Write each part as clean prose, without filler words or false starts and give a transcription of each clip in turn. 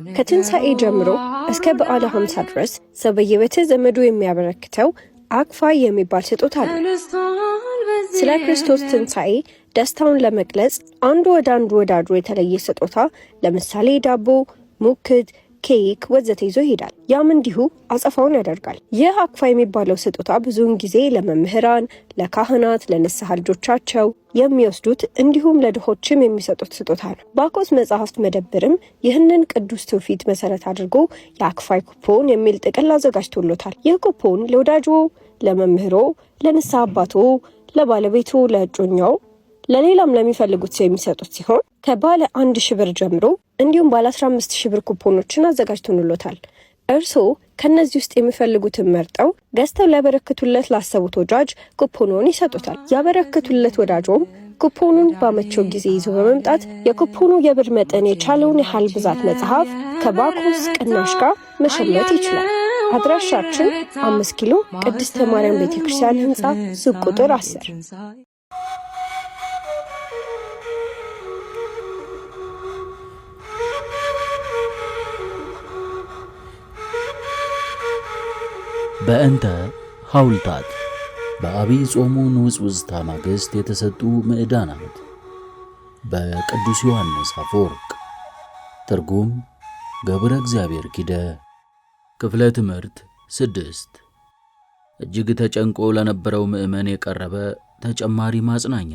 ከትንሣኤ ጀምሮ እስከ በዓለ ሃምሳ ድረስ ሰው በየቤተ ዘመዱ የሚያበረክተው አክፋይ የሚባል ስጦታ አለ። ስለ ክርስቶስ ትንሣኤ ደስታውን ለመግለጽ አንዱ ወደ አንዱ ወዳድሮ የተለየ ስጦታ ለምሳሌ ዳቦ፣ ሙክት፣ ኬክ ወዘተ ይዞ ይሄዳል። ያም እንዲሁ አጸፋውን ያደርጋል። ይህ አክፋይ የሚባለው ስጦታ ብዙውን ጊዜ ለመምህራን፣ ለካህናት፣ ለንስሐ ልጆቻቸው የሚወስዱት እንዲሁም ለድሆችም የሚሰጡት ስጦታ ነው። ባኮስ መጽሐፍት መደብርም ይህንን ቅዱስ ትውፊት መሰረት አድርጎ የአክፋይ ኩፖን የሚል ጥቅል አዘጋጅቶሎታል። ይህ ኩፖን ለወዳጆ፣ ለመምህሮ፣ ለንስሐ አባቶ፣ ለባለቤቱ፣ ለእጮኛው ለሌላም ለሚፈልጉት ሰው የሚሰጡት ሲሆን ከባለ 1000 ብር ጀምሮ እንዲሁም ባለ 15000 ብር ኩፖኖችን አዘጋጅቶንሎታል። እርስዎ ከነዚህ ውስጥ የሚፈልጉትን መርጠው ገዝተው ሊያበረክቱለት ላሰቡት ወዳጅ ኩፖኑን ይሰጡታል። ያበረክቱለት ወዳጆም ኩፖኑን ባመቸው ጊዜ ይዞ በመምጣት የኩፖኑ የብር መጠን የቻለውን ያህል ብዛት መጽሐፍ ከባኮስ ቅናሽ ጋር መሸመት ይችላል። አድራሻችን 5 ኪሎ ቅድስተ ማርያም ቤተክርስቲያን ህንፃ ሱቅ ቁጥር 10። በእንተ ሐውልታት በአብይ ጾሙ ንውጽውጽታ ማግስት የተሰጡ ምዕዳናት በቅዱስ ዮሐንስ አፈወርቅ። ትርጉም ገብረ እግዚአብሔር ኪደ። ክፍለ ትምህርት 6 እጅግ ተጨንቆ ለነበረው ምዕመን የቀረበ ተጨማሪ ማጽናኛ።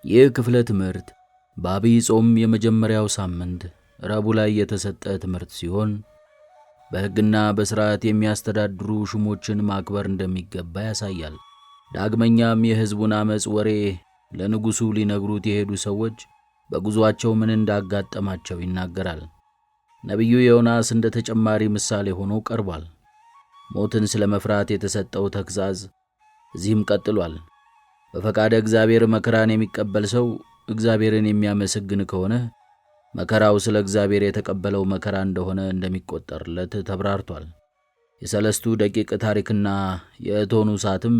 ይህ ክፍለ ትምህርት በአብይ ጾም የመጀመሪያው ሳምንት ረቡዕ ላይ የተሰጠ ትምህርት ሲሆን በሕግና በሥርዓት የሚያስተዳድሩ ሹሞችን ማክበር እንደሚገባ ያሳያል። ዳግመኛም የሕዝቡን አመፅ ወሬ ለንጉሡ ሊነግሩት የሄዱ ሰዎች በጉዞአቸው ምን እንዳጋጠማቸው ይናገራል። ነቢዩ ዮናስ እንደ ተጨማሪ ምሳሌ ሆኖ ቀርቧል። ሞትን ስለ መፍራት የተሰጠው ተግሣጽ እዚህም ቀጥሏል። በፈቃደ እግዚአብሔር መከራን የሚቀበል ሰው እግዚአብሔርን የሚያመሰግን ከሆነ መከራው ስለ እግዚአብሔር የተቀበለው መከራ እንደሆነ እንደሚቆጠርለት ተብራርቷል። የሰለስቱ ደቂቅ ታሪክና የእቶኑ ሰዓትም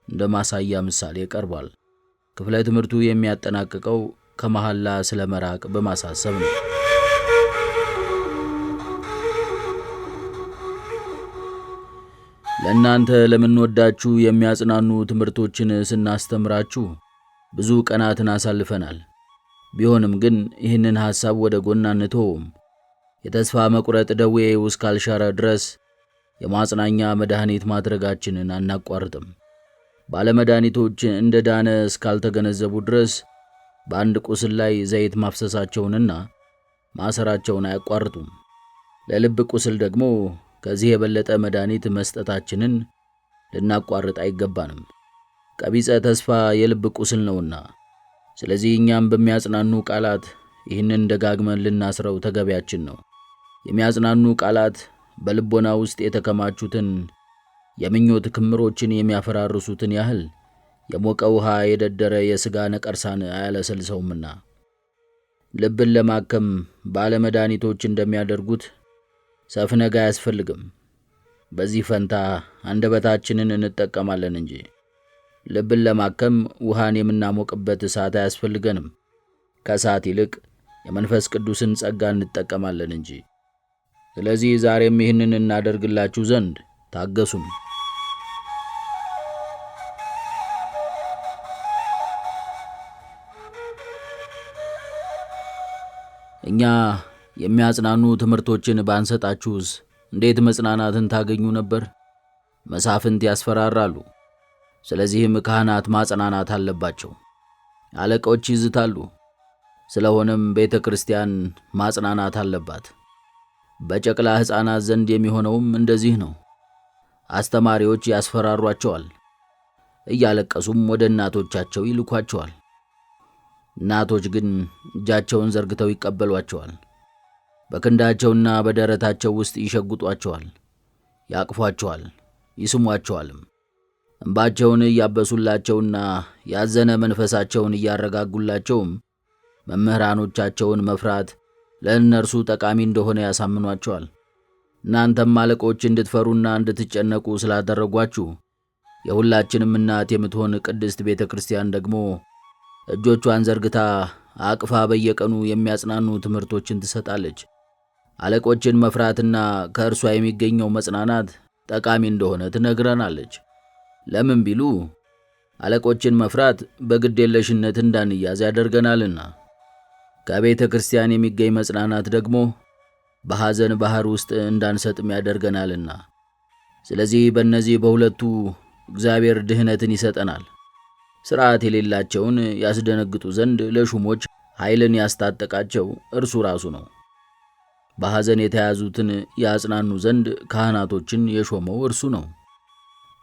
እንደ ማሳያ ምሳሌ ቀርቧል። ክፍለ ትምህርቱ የሚያጠናቅቀው ከመሐላ ስለ መራቅ በማሳሰብ ነው። ለእናንተ ለምንወዳችሁ የሚያጽናኑ ትምህርቶችን ስናስተምራችሁ ብዙ ቀናትን አሳልፈናል። ቢሆንም ግን ይህንን ሐሳብ ወደ ጎን አንተውም። የተስፋ መቁረጥ ደዌ እስካልሻረ ድረስ የማጽናኛ መድኃኒት ማድረጋችንን አናቋርጥም። ባለመድኃኒቶች እንደ ዳነ እስካልተገነዘቡ ድረስ በአንድ ቁስል ላይ ዘይት ማፍሰሳቸውንና ማሰራቸውን አያቋርጡም። ለልብ ቁስል ደግሞ ከዚህ የበለጠ መድኃኒት መስጠታችንን ልናቋርጥ አይገባንም። ቀቢጸ ተስፋ የልብ ቁስል ነውና፣ ስለዚህ እኛም በሚያጽናኑ ቃላት ይህንን ደጋግመን ልናስረው ተገቢያችን ነው። የሚያጽናኑ ቃላት በልቦና ውስጥ የተከማቹትን የምኞት ክምሮችን የሚያፈራርሱትን ያህል የሞቀ ውሃ የደደረ የሥጋ ነቀርሳን አያለሰልሰውምና፣ ልብን ለማከም ባለመድኃኒቶች እንደሚያደርጉት ሰፍነግ አያስፈልግም። በዚህ ፈንታ አንደበታችንን እንጠቀማለን እንጂ ልብን ለማከም ውሃን የምናሞቅበት እሳት አያስፈልገንም። ከእሳት ይልቅ የመንፈስ ቅዱስን ጸጋ እንጠቀማለን እንጂ። ስለዚህ ዛሬም ይህንን እናደርግላችሁ ዘንድ ታገሱም። እኛ የሚያጽናኑ ትምህርቶችን ባንሰጣችሁስ እንዴት መጽናናትን ታገኙ ነበር? መሳፍንት ያስፈራራሉ። ስለዚህም ካህናት ማጽናናት አለባቸው። አለቆች ይዝታሉ። ስለሆነም ቤተ ክርስቲያን ማጽናናት አለባት። በጨቅላ ሕፃናት ዘንድ የሚሆነውም እንደዚህ ነው። አስተማሪዎች ያስፈራሯቸዋል፣ እያለቀሱም ወደ እናቶቻቸው ይልኳቸዋል። እናቶች ግን እጃቸውን ዘርግተው ይቀበሏቸዋል። በክንዳቸውና በደረታቸው ውስጥ ይሸጉጧቸዋል፣ ያቅፏቸዋል፣ ይስሟቸዋልም። እንባቸውን እያበሱላቸውና ያዘነ መንፈሳቸውን እያረጋጉላቸውም መምህራኖቻቸውን መፍራት ለእነርሱ ጠቃሚ እንደሆነ ያሳምኗቸዋል። እናንተም አለቆች እንድትፈሩና እንድትጨነቁ ስላደረጓችሁ የሁላችንም እናት የምትሆን ቅድስት ቤተ ክርስቲያን ደግሞ እጆቿን ዘርግታ አቅፋ በየቀኑ የሚያጽናኑ ትምህርቶችን ትሰጣለች። አለቆችን መፍራትና ከእርሷ የሚገኘው መጽናናት ጠቃሚ እንደሆነ ትነግረናለች። ለምን ቢሉ አለቆችን መፍራት በግዴለሽነት እንዳንያዝ ያደርገናልና፣ ከቤተ ክርስቲያን የሚገኝ መጽናናት ደግሞ በሐዘን ባህር ውስጥ እንዳንሰጥም ያደርገናልና። ስለዚህ በእነዚህ በሁለቱ እግዚአብሔር ድህነትን ይሰጠናል። ሥርዓት የሌላቸውን ያስደነግጡ ዘንድ ለሹሞች ኃይልን ያስታጠቃቸው እርሱ ራሱ ነው። በሐዘን የተያዙትን ያጽናኑ ዘንድ ካህናቶችን የሾመው እርሱ ነው።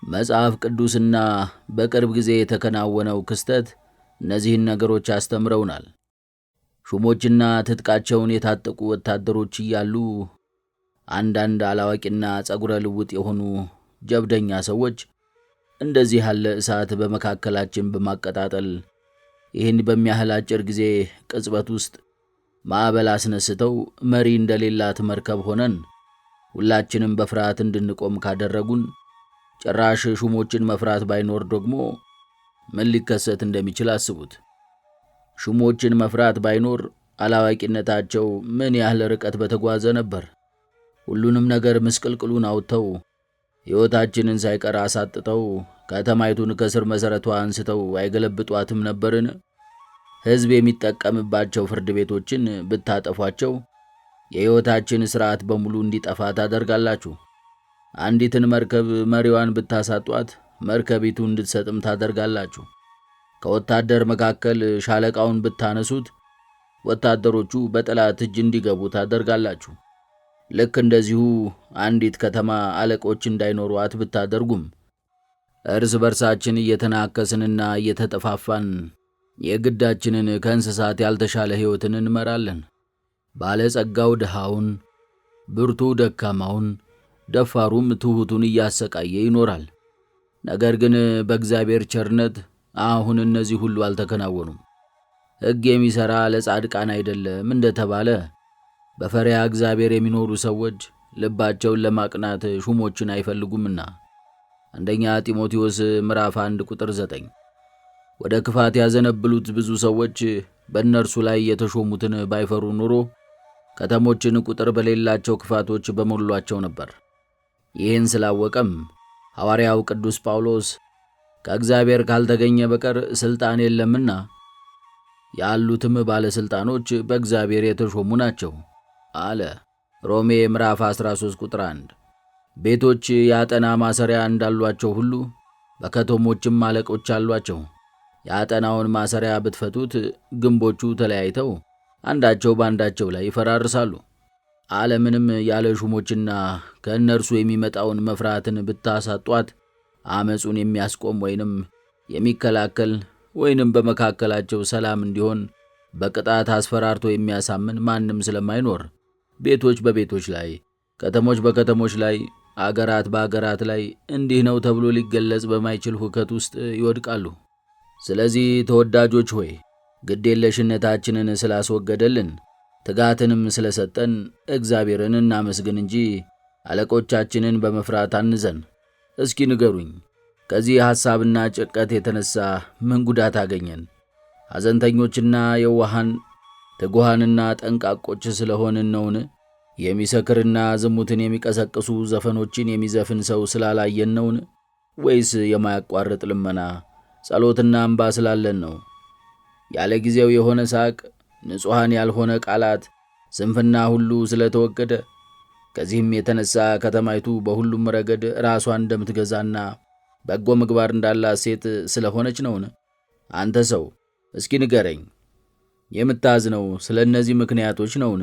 መጽሐፍ ቅዱስና በቅርብ ጊዜ የተከናወነው ክስተት እነዚህን ነገሮች አስተምረውናል። ሹሞችና ትጥቃቸውን የታጠቁ ወታደሮች እያሉ አንዳንድ አላዋቂና ጸጉረ ልውጥ የሆኑ ጀብደኛ ሰዎች እንደዚህ ያለ እሳት በመካከላችን በማቀጣጠል ይህን በሚያህል አጭር ጊዜ ቅጽበት ውስጥ ማዕበል አስነስተው መሪ እንደሌላት መርከብ ሆነን ሁላችንም በፍርሃት እንድንቆም ካደረጉን፣ ጭራሽ ሹሞችን መፍራት ባይኖር ደግሞ ምን ሊከሰት እንደሚችል አስቡት። ሹሞችን መፍራት ባይኖር አላዋቂነታቸው ምን ያህል ርቀት በተጓዘ ነበር። ሁሉንም ነገር ምስቅልቅሉን አውጥተው ሕይወታችንን ሳይቀር አሳጥተው ከተማይቱን ከስር መሠረቷ አንስተው አይገለብጧትም ነበርን? ሕዝብ የሚጠቀምባቸው ፍርድ ቤቶችን ብታጠፏቸው የሕይወታችን ሥርዓት በሙሉ እንዲጠፋ ታደርጋላችሁ። አንዲትን መርከብ መሪዋን ብታሳጧት መርከቢቱ እንድትሰጥም ታደርጋላችሁ። ከወታደር መካከል ሻለቃውን ብታነሱት ወታደሮቹ በጠላት እጅ እንዲገቡ ታደርጋላችሁ። ልክ እንደዚሁ አንዲት ከተማ አለቆች እንዳይኖሯት ብታደርጉም እርስ በርሳችን እየተናከስንና እየተጠፋፋን የግዳችንን ከእንስሳት ያልተሻለ ሕይወትን እንመራለን። ባለጸጋው ድሃውን፣ ብርቱ ደካማውን፣ ደፋሩም ትሑቱን እያሰቃየ ይኖራል። ነገር ግን በእግዚአብሔር ቸርነት አሁን እነዚህ ሁሉ አልተከናወኑም። ሕግ የሚሠራ ለጻድቃን አይደለም እንደተባለ በፈሪሃ እግዚአብሔር የሚኖሩ ሰዎች ልባቸውን ለማቅናት ሹሞችን አይፈልጉምና። አንደኛ ጢሞቴዎስ ምዕራፍ 1 ቁጥር 9። ወደ ክፋት ያዘነብሉት ብዙ ሰዎች በእነርሱ ላይ የተሾሙትን ባይፈሩ ኑሮ ከተሞችን ቁጥር በሌላቸው ክፋቶች በሞሏቸው ነበር። ይህን ስላወቀም ሐዋርያው ቅዱስ ጳውሎስ ከእግዚአብሔር ካልተገኘ በቀር ሥልጣን የለምና ያሉትም ባለሥልጣኖች በእግዚአብሔር የተሾሙ ናቸው አለ። ሮሜ ምዕራፍ 13 ቁጥር 1። ቤቶች የአጠና ማሰሪያ እንዳሏቸው ሁሉ በከተሞችም አለቆች አሏቸው። የአጠናውን ማሰሪያ ብትፈቱት ግንቦቹ ተለያይተው አንዳቸው በአንዳቸው ላይ ይፈራርሳሉ። ዓለምንም ያለ ሹሞችና ከእነርሱ የሚመጣውን መፍራትን ብታሳጧት ዓመፁን የሚያስቆም ወይንም የሚከላከል ወይንም በመካከላቸው ሰላም እንዲሆን በቅጣት አስፈራርቶ የሚያሳምን ማንም ስለማይኖር ቤቶች በቤቶች ላይ፣ ከተሞች በከተሞች ላይ፣ አገራት በአገራት ላይ እንዲህ ነው ተብሎ ሊገለጽ በማይችል ሁከት ውስጥ ይወድቃሉ። ስለዚህ ተወዳጆች ሆይ ግዴለሽነታችንን ስላስወገደልን ትጋትንም ስለሰጠን እግዚአብሔርን እናመስግን እንጂ አለቆቻችንን በመፍራት አንዘን። እስኪ ንገሩኝ፣ ከዚህ ሐሳብና ጭቀት የተነሣ ምን ጉዳት አገኘን? ሐዘንተኞችና የዋሃን ትጉሃንና ጠንቃቆች ስለሆንን ነውን? የሚሰክርና ዝሙትን የሚቀሰቅሱ ዘፈኖችን የሚዘፍን ሰው ስላላየን ነውን? ወይስ የማያቋርጥ ልመና ጸሎትና እንባ ስላለን ነው? ያለ ጊዜው የሆነ ሳቅ፣ ንጹሐን ያልሆነ ቃላት፣ ስንፍና ሁሉ ስለተወገደ ከዚህም የተነሣ ከተማይቱ በሁሉም ረገድ ራሷን እንደምትገዛና በጎ ምግባር እንዳላት ሴት ስለሆነች ነውን? አንተ ሰው እስኪ ንገረኝ፣ የምታዝነው ስለ እነዚህ ምክንያቶች ነውን?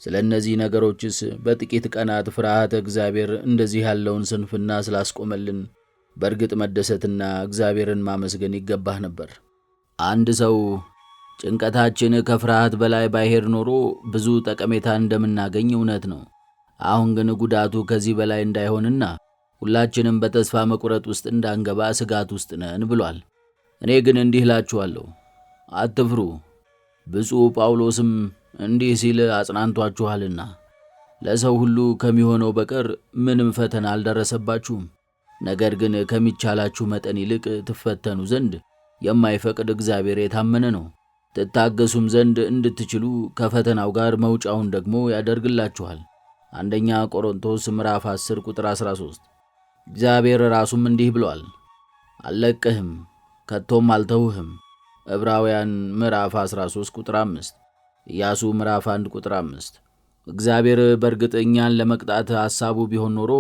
ስለ እነዚህ ነገሮችስ በጥቂት ቀናት ፍርሃተ እግዚአብሔር እንደዚህ ያለውን ስንፍና ስላስቆመልን በእርግጥ መደሰትና እግዚአብሔርን ማመስገን ይገባህ ነበር። አንድ ሰው ጭንቀታችን ከፍርሃት በላይ ባይሄድ ኖሮ ብዙ ጠቀሜታ እንደምናገኝ እውነት ነው። አሁን ግን ጉዳቱ ከዚህ በላይ እንዳይሆንና ሁላችንም በተስፋ መቁረጥ ውስጥ እንዳንገባ ስጋት ውስጥ ነን ብሏል። እኔ ግን እንዲህ እላችኋለሁ፣ አትፍሩ። ብፁዕ ጳውሎስም እንዲህ ሲል አጽናንቷችኋልና ለሰው ሁሉ ከሚሆነው በቀር ምንም ፈተና አልደረሰባችሁም። ነገር ግን ከሚቻላችሁ መጠን ይልቅ ትፈተኑ ዘንድ የማይፈቅድ እግዚአብሔር የታመነ ነው። ትታገሱም ዘንድ እንድትችሉ ከፈተናው ጋር መውጫውን ደግሞ ያደርግላችኋል። አንደኛ ቆሮንቶስ ምዕራፍ 10 ቁጥር 13። እግዚአብሔር ራሱም እንዲህ ብሏል፣ አልለቅህም ከቶም አልተውህም። ዕብራውያን ምዕራፍ 13 ቁጥር 5፣ ኢያሱ ምዕራፍ 1 ቁጥር 5። እግዚአብሔር በእርግጥ እኛን ለመቅጣት ሐሳቡ ቢሆን ኖሮ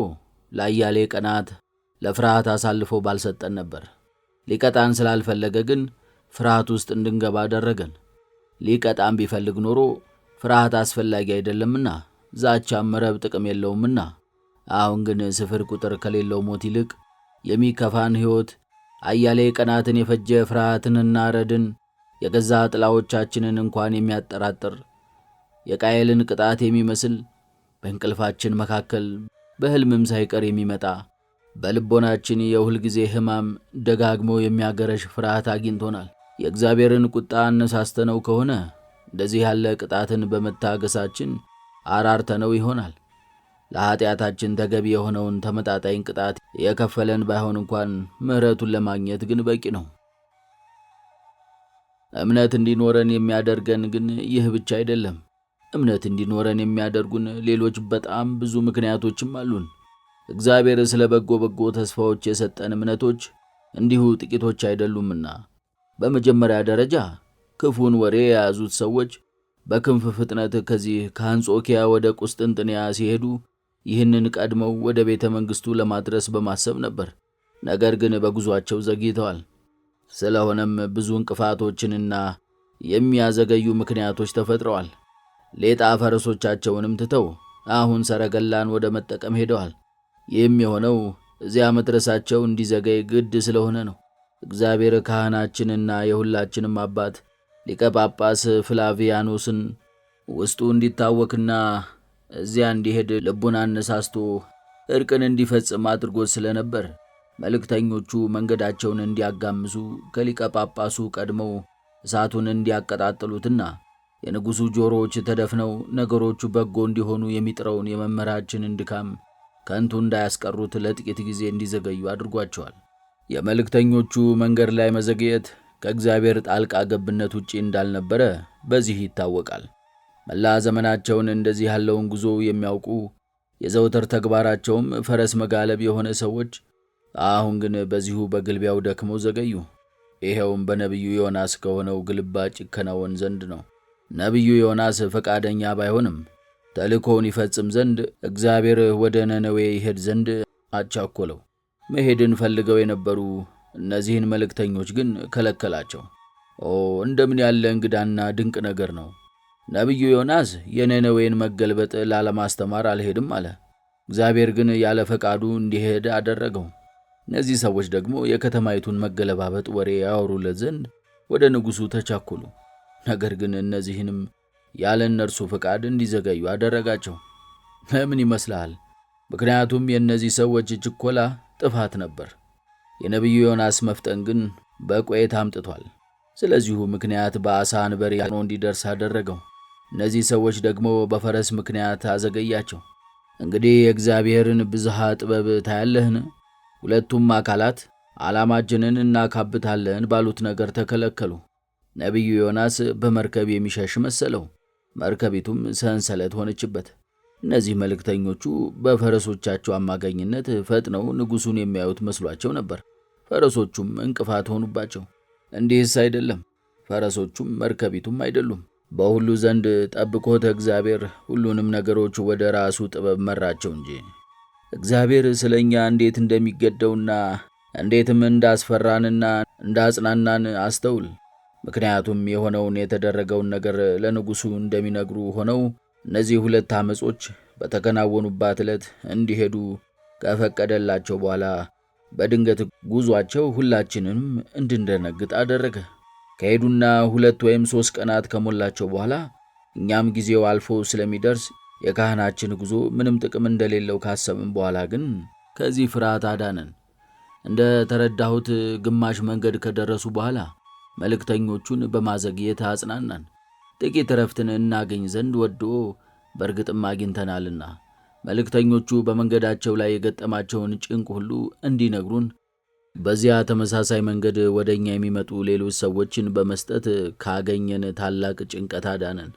ለአያሌ ቀናት ለፍርሃት አሳልፎ ባልሰጠን ነበር። ሊቀጣን ስላልፈለገ ግን ፍርሃት ውስጥ እንድንገባ አደረገን። ሊቀጣን ቢፈልግ ኖሮ ፍርሃት አስፈላጊ አይደለምና፣ ዛቻም መረብ ጥቅም የለውምና። አሁን ግን ስፍር ቁጥር ከሌለው ሞት ይልቅ የሚከፋን ሕይወት፣ አያሌ ቀናትን የፈጀ ፍርሃትንና ረድን፣ የገዛ ጥላዎቻችንን እንኳን የሚያጠራጥር የቃየልን ቅጣት የሚመስል በእንቅልፋችን መካከል በሕልምም ሳይቀር የሚመጣ በልቦናችን የሁል ጊዜ ሕማም ደጋግሞ የሚያገረሽ ፍርሃት አግኝቶናል። የእግዚአብሔርን ቁጣ አነሳስተነው ከሆነ እንደዚህ ያለ ቅጣትን በመታገሳችን አራርተነው ይሆናል። ለኀጢአታችን ተገቢ የሆነውን ተመጣጣኝ ቅጣት የከፈለን ባይሆን እንኳን ምሕረቱን ለማግኘት ግን በቂ ነው። እምነት እንዲኖረን የሚያደርገን ግን ይህ ብቻ አይደለም። እምነት እንዲኖረን የሚያደርጉን ሌሎች በጣም ብዙ ምክንያቶችም አሉን። እግዚአብሔር ስለ በጎ ተስፋዎች የሰጠን እምነቶች እንዲሁ ጥቂቶች አይደሉምና። በመጀመሪያ ደረጃ ክፉን ወሬ የያዙት ሰዎች በክንፍ ፍጥነት ከዚህ ከአንጾኪያ ወደ ቁስጥንጥንያ ሲሄዱ ይህንን ቀድመው ወደ ቤተ መንግሥቱ ለማድረስ በማሰብ ነበር። ነገር ግን በጉዟቸው ዘግይተዋል። ስለሆነም ብዙ እንቅፋቶችንና የሚያዘገዩ ምክንያቶች ተፈጥረዋል። ሌጣ ፈረሶቻቸውንም ትተው አሁን ሰረገላን ወደ መጠቀም ሄደዋል። ይህም የሆነው እዚያ መድረሳቸው እንዲዘገይ ግድ ስለሆነ ነው። እግዚአብሔር ካህናችንና የሁላችንም አባት ሊቀ ጳጳስ ፍላቪያኖስን ውስጡ እንዲታወክና እዚያ እንዲሄድ ልቡን አነሳስቶ እርቅን እንዲፈጽም አድርጎት ስለነበር መልእክተኞቹ መንገዳቸውን እንዲያጋምሱ ከሊቀ ጳጳሱ ቀድመው እሳቱን እንዲያቀጣጥሉትና የንጉሡ ጆሮዎች ተደፍነው ነገሮቹ በጎ እንዲሆኑ የሚጥረውን የመምህራችንን ድካም ከንቱ እንዳያስቀሩት ለጥቂት ጊዜ እንዲዘገዩ አድርጓቸዋል። የመልእክተኞቹ መንገድ ላይ መዘግየት ከእግዚአብሔር ጣልቃ ገብነት ውጪ እንዳልነበረ በዚህ ይታወቃል። መላ ዘመናቸውን እንደዚህ ያለውን ጉዞ የሚያውቁ የዘውትር ተግባራቸውም ፈረስ መጋለብ የሆነ ሰዎች አሁን ግን በዚሁ በግልቢያው ደክመው ዘገዩ። ይኸውም በነቢዩ ዮናስ ከሆነው ግልባጭ ይከናወን ዘንድ ነው። ነቢዩ ዮናስ ፈቃደኛ ባይሆንም ተልእኮውን ይፈጽም ዘንድ እግዚአብሔር ወደ ነነዌ ይሄድ ዘንድ አቻኮለው። መሄድን ፈልገው የነበሩ እነዚህን መልእክተኞች ግን ከለከላቸው። እንደምን ያለ እንግዳና ድንቅ ነገር ነው! ነቢዩ ዮናስ የነነዌን መገልበጥ ላለማስተማር አልሄድም አለ። እግዚአብሔር ግን ያለ ፈቃዱ እንዲሄድ አደረገው። እነዚህ ሰዎች ደግሞ የከተማይቱን መገለባበጥ ወሬ ያወሩለት ዘንድ ወደ ንጉሡ ተቻኮሉ። ነገር ግን እነዚህንም ያለ እነርሱ ፈቃድ እንዲዘገዩ አደረጋቸው። ለምን ይመስልሃል? ምክንያቱም የእነዚህ ሰዎች ችኮላ ጥፋት ነበር። የነቢዩ ዮናስ መፍጠን ግን በቆየት አምጥቷል። ስለዚሁ ምክንያት በዓሣ አንበሪ እንዲደርስ አደረገው። እነዚህ ሰዎች ደግሞ በፈረስ ምክንያት አዘገያቸው። እንግዲህ የእግዚአብሔርን ብዝሃ ጥበብ ታያለህን? ሁለቱም አካላት ዓላማችንን እናካብታለን ባሉት ነገር ተከለከሉ። ነቢዩ ዮናስ በመርከብ የሚሸሽ መሰለው፣ መርከቢቱም ሰንሰለት ሆነችበት። እነዚህ መልእክተኞቹ በፈረሶቻቸው አማካኝነት ፈጥነው ንጉሡን የሚያዩት መስሏቸው ነበር። ፈረሶቹም እንቅፋት ሆኑባቸው። እንዲህስ አይደለም፣ ፈረሶቹም መርከቢቱም አይደሉም። በሁሉ ዘንድ ጠብቆተ እግዚአብሔር ሁሉንም ነገሮች ወደ ራሱ ጥበብ መራቸው እንጂ። እግዚአብሔር ስለ እኛ እንዴት እንደሚገደውና እንዴትም እንዳስፈራንና እንዳጽናናን አስተውል። ምክንያቱም የሆነውን የተደረገውን ነገር ለንጉሡ እንደሚነግሩ ሆነው እነዚህ ሁለት ዓመጾች በተከናወኑባት ዕለት እንዲሄዱ ከፈቀደላቸው በኋላ በድንገት ጉዟቸው ሁላችንም እንድንደነግጥ አደረገ። ከሄዱና 2 ወይም 3 ቀናት ከሞላቸው በኋላ እኛም ጊዜው አልፎ ስለሚደርስ የካህናችን ጉዞ ምንም ጥቅም እንደሌለው ካሰብን በኋላ ግን ከዚህ ፍርሃት አዳነን። እንደ ተረዳሁት ግማሽ መንገድ ከደረሱ በኋላ መልእክተኞቹን በማዘግየት አጽናናን። ጥቂት ረፍትን እናገኝ ዘንድ ወዶ በእርግጥም በዚያ ተመሳሳይ መንገድ ወደኛ የሚመጡ ሌሎች ሰዎችን በመስጠት ካገኘን ታላቅ ጭንቀት አዳነን።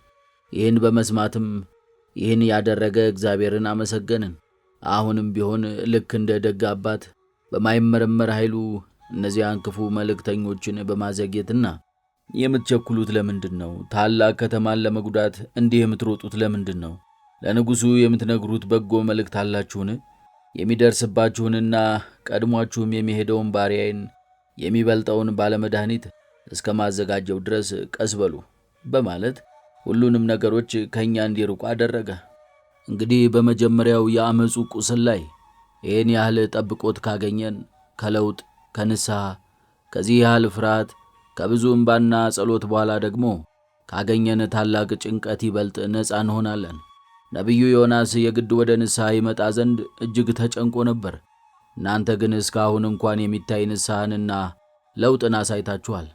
ይህን በመስማትም ይህን ያደረገ እግዚአብሔርን አመሰገንን። አሁንም ቢሆን ልክ እንደ ደግ አባት በማይመረመር ኃይሉ እነዚያን ክፉ መልእክተኞችን በማዘግየትና የምትቸኩሉት ለምንድን ነው? ታላቅ ከተማን ለመጉዳት እንዲህ የምትሮጡት ለምንድን ነው? ለንጉሡ የምትነግሩት በጎ መልእክት አላችሁን? የሚደርስባችሁንና ቀድሟችሁም የሚሄደውን ባሪያዬን የሚበልጠውን ባለመድኃኒት እስከ ማዘጋጀው ድረስ ቀስ በሉ በማለት ሁሉንም ነገሮች ከእኛ እንዲርቁ አደረገ። እንግዲህ በመጀመሪያው የአመፁ ቁስል ላይ ይህን ያህል ጠብቆት ካገኘን ከለውጥ ከንስሐ ከዚህ ያህል ፍርሃት ከብዙ እንባና ጸሎት በኋላ ደግሞ ካገኘን ታላቅ ጭንቀት ይበልጥ ነፃ እንሆናለን። ነቢዩ ዮናስ የግድ ወደ ንስሐ ይመጣ ዘንድ እጅግ ተጨንቆ ነበር። እናንተ ግን እስካሁን እንኳን የሚታይ ንስሐንና ለውጥን አሳይታችኋል።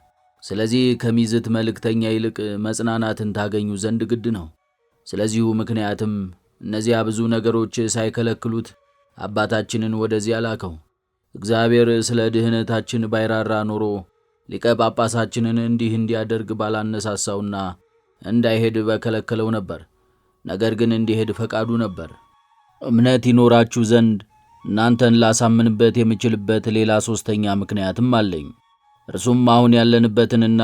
ስለዚህ ከሚዝት መልእክተኛ ይልቅ መጽናናትን ታገኙ ዘንድ ግድ ነው። ስለዚሁ ምክንያትም እነዚያ ብዙ ነገሮች ሳይከለክሉት አባታችንን ወደዚያ ላከው። እግዚአብሔር ስለ ድህነታችን ባይራራ ኖሮ ሊቀ ጳጳሳችንን እንዲህ እንዲያደርግ ባላነሳሳውና እንዳይሄድ በከለከለው ነበር። ነገር ግን እንዲሄድ ፈቃዱ ነበር። እምነት ይኖራችሁ ዘንድ እናንተን ላሳምንበት የምችልበት ሌላ ሦስተኛ ምክንያትም አለኝ። እርሱም አሁን ያለንበትንና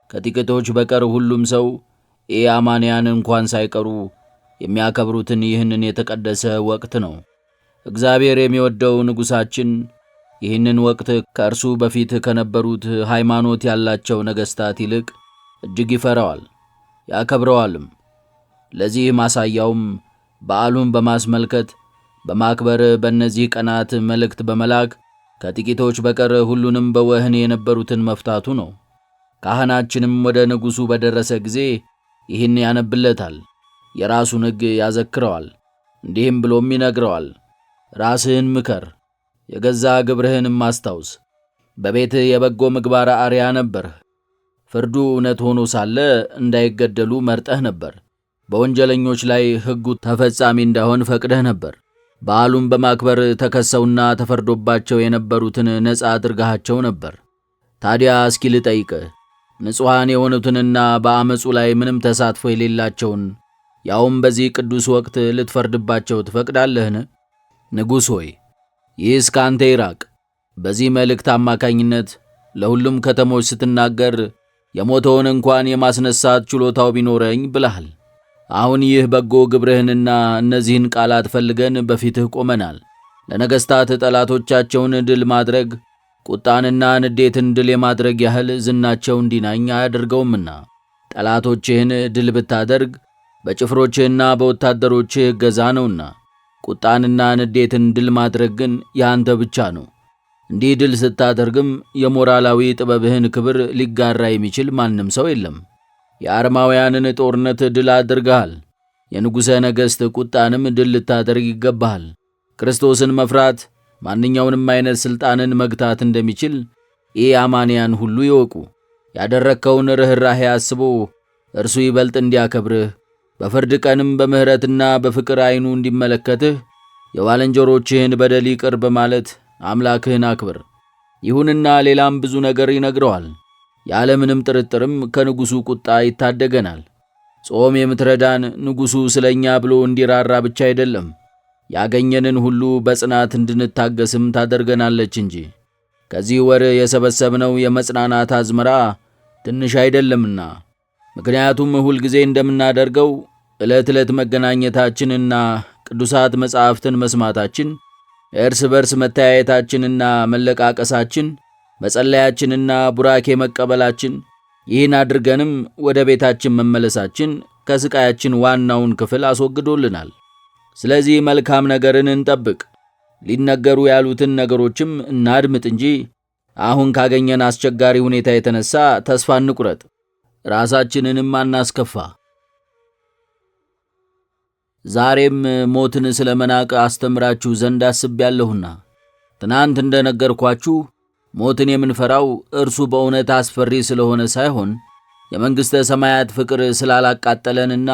ከጥቂቶች በቀር ሁሉም ሰው ኢአማንያን እንኳን ሳይቀሩ የሚያከብሩትን ይህንን የተቀደሰ ወቅት ነው። እግዚአብሔር የሚወደው ንጉሣችን ይህንን ወቅት ከእርሱ በፊት ከነበሩት ሃይማኖት ያላቸው ነገሥታት ይልቅ እጅግ ይፈራዋል ያከብረዋልም። ለዚህ ማሳያውም በዓሉን በማስመልከት በማክበር በእነዚህ ቀናት መልእክት በመላክ ከጥቂቶች በቀር ሁሉንም በወህኒ የነበሩትን መፍታቱ ነው። ካህናችንም ወደ ንጉሡ በደረሰ ጊዜ ይህን ያነብለታል፣ የራሱን ሕግ ያዘክረዋል። እንዲህም ብሎም ይነግረዋል፣ ራስህን ምከር፣ የገዛ ግብርህንም አስታውስ። በቤትህ የበጎ ምግባር አርያ ነበርህ። ፍርዱ እውነት ሆኖ ሳለ እንዳይገደሉ መርጠህ ነበር። በወንጀለኞች ላይ ሕጉ ተፈጻሚ እንዳይሆን ፈቅደህ ነበር። በዓሉን በማክበር ተከሰውና ተፈርዶባቸው የነበሩትን ነፃ አድርጋቸው ነበር። ታዲያ እስኪ ልጠይቅህ፣ ንጹሐን የሆኑትንና በአመፁ ላይ ምንም ተሳትፎ የሌላቸውን ያውም በዚህ ቅዱስ ወቅት ልትፈርድባቸው ትፈቅዳለህን? ንጉሥ ሆይ ይህስ ከአንተ ይራቅ። በዚህ መልእክት አማካኝነት ለሁሉም ከተሞች ስትናገር የሞተውን እንኳን የማስነሳት ችሎታው ቢኖረኝ ብለሃል። አሁን ይህ በጎ ግብርህንና እነዚህን ቃላት ፈልገን በፊትህ ቆመናል። ለነገሥታት ጠላቶቻቸውን ድል ማድረግ ቁጣንና ንዴትን ድል የማድረግ ያህል ዝናቸው እንዲናኝ አያደርገውምና ጠላቶችህን ድል ብታደርግ በጭፍሮችህና በወታደሮችህ እገዛ ነውና፣ ቁጣንና ንዴትን ድል ማድረግ ግን ያንተ ብቻ ነው። እንዲህ ድል ስታደርግም የሞራላዊ ጥበብህን ክብር ሊጋራ የሚችል ማንም ሰው የለም። የአርማውያንን ጦርነት ድል አድርገሃል። የንጉሠ ነገሥት ቁጣንም ድል ልታደርግ ይገባሃል። ክርስቶስን መፍራት ማንኛውንም አይነት ሥልጣንን መግታት እንደሚችል ኢአማንያን ሁሉ ይወቁ። ያደረግከውን ርኅራኄ አስቦ እርሱ ይበልጥ እንዲያከብርህ በፍርድ ቀንም በምሕረትና በፍቅር ዐይኑ እንዲመለከትህ የባልንጀሮችህን በደል ይቅር በማለት አምላክህን አክብር። ይሁንና ሌላም ብዙ ነገር ይነግረዋል። ያለምንም ጥርጥርም ከንጉሡ ቁጣ ይታደገናል። ጾም የምትረዳን ንጉሡ ስለ እኛ ብሎ እንዲራራ ብቻ አይደለም፣ ያገኘንን ሁሉ በጽናት እንድንታገስም ታደርገናለች እንጂ። ከዚህ ወር የሰበሰብነው የመጽናናት አዝመራ ትንሽ አይደለምና። ምክንያቱም ሁልጊዜ እንደምናደርገው ዕለት ዕለት መገናኘታችንና ቅዱሳት መጻሕፍትን መስማታችን፣ እርስ በርስ መተያየታችንና መለቃቀሳችን፣ መጸለያችንና ቡራኬ መቀበላችን፣ ይህን አድርገንም ወደ ቤታችን መመለሳችን ከስቃያችን ዋናውን ክፍል አስወግዶልናል። ስለዚህ መልካም ነገርን እንጠብቅ፣ ሊነገሩ ያሉትን ነገሮችም እናድምጥ እንጂ አሁን ካገኘን አስቸጋሪ ሁኔታ የተነሳ ተስፋ እንቁረጥ፣ ራሳችንንም አናስከፋ። ዛሬም ሞትን ስለ መናቅ አስተምራችሁ ዘንድ አስቤያለሁና ትናንት እንደነገርኳችሁ ሞትን የምንፈራው እርሱ በእውነት አስፈሪ ስለሆነ ሳይሆን የመንግሥተ ሰማያት ፍቅር ስላላቃጠለንና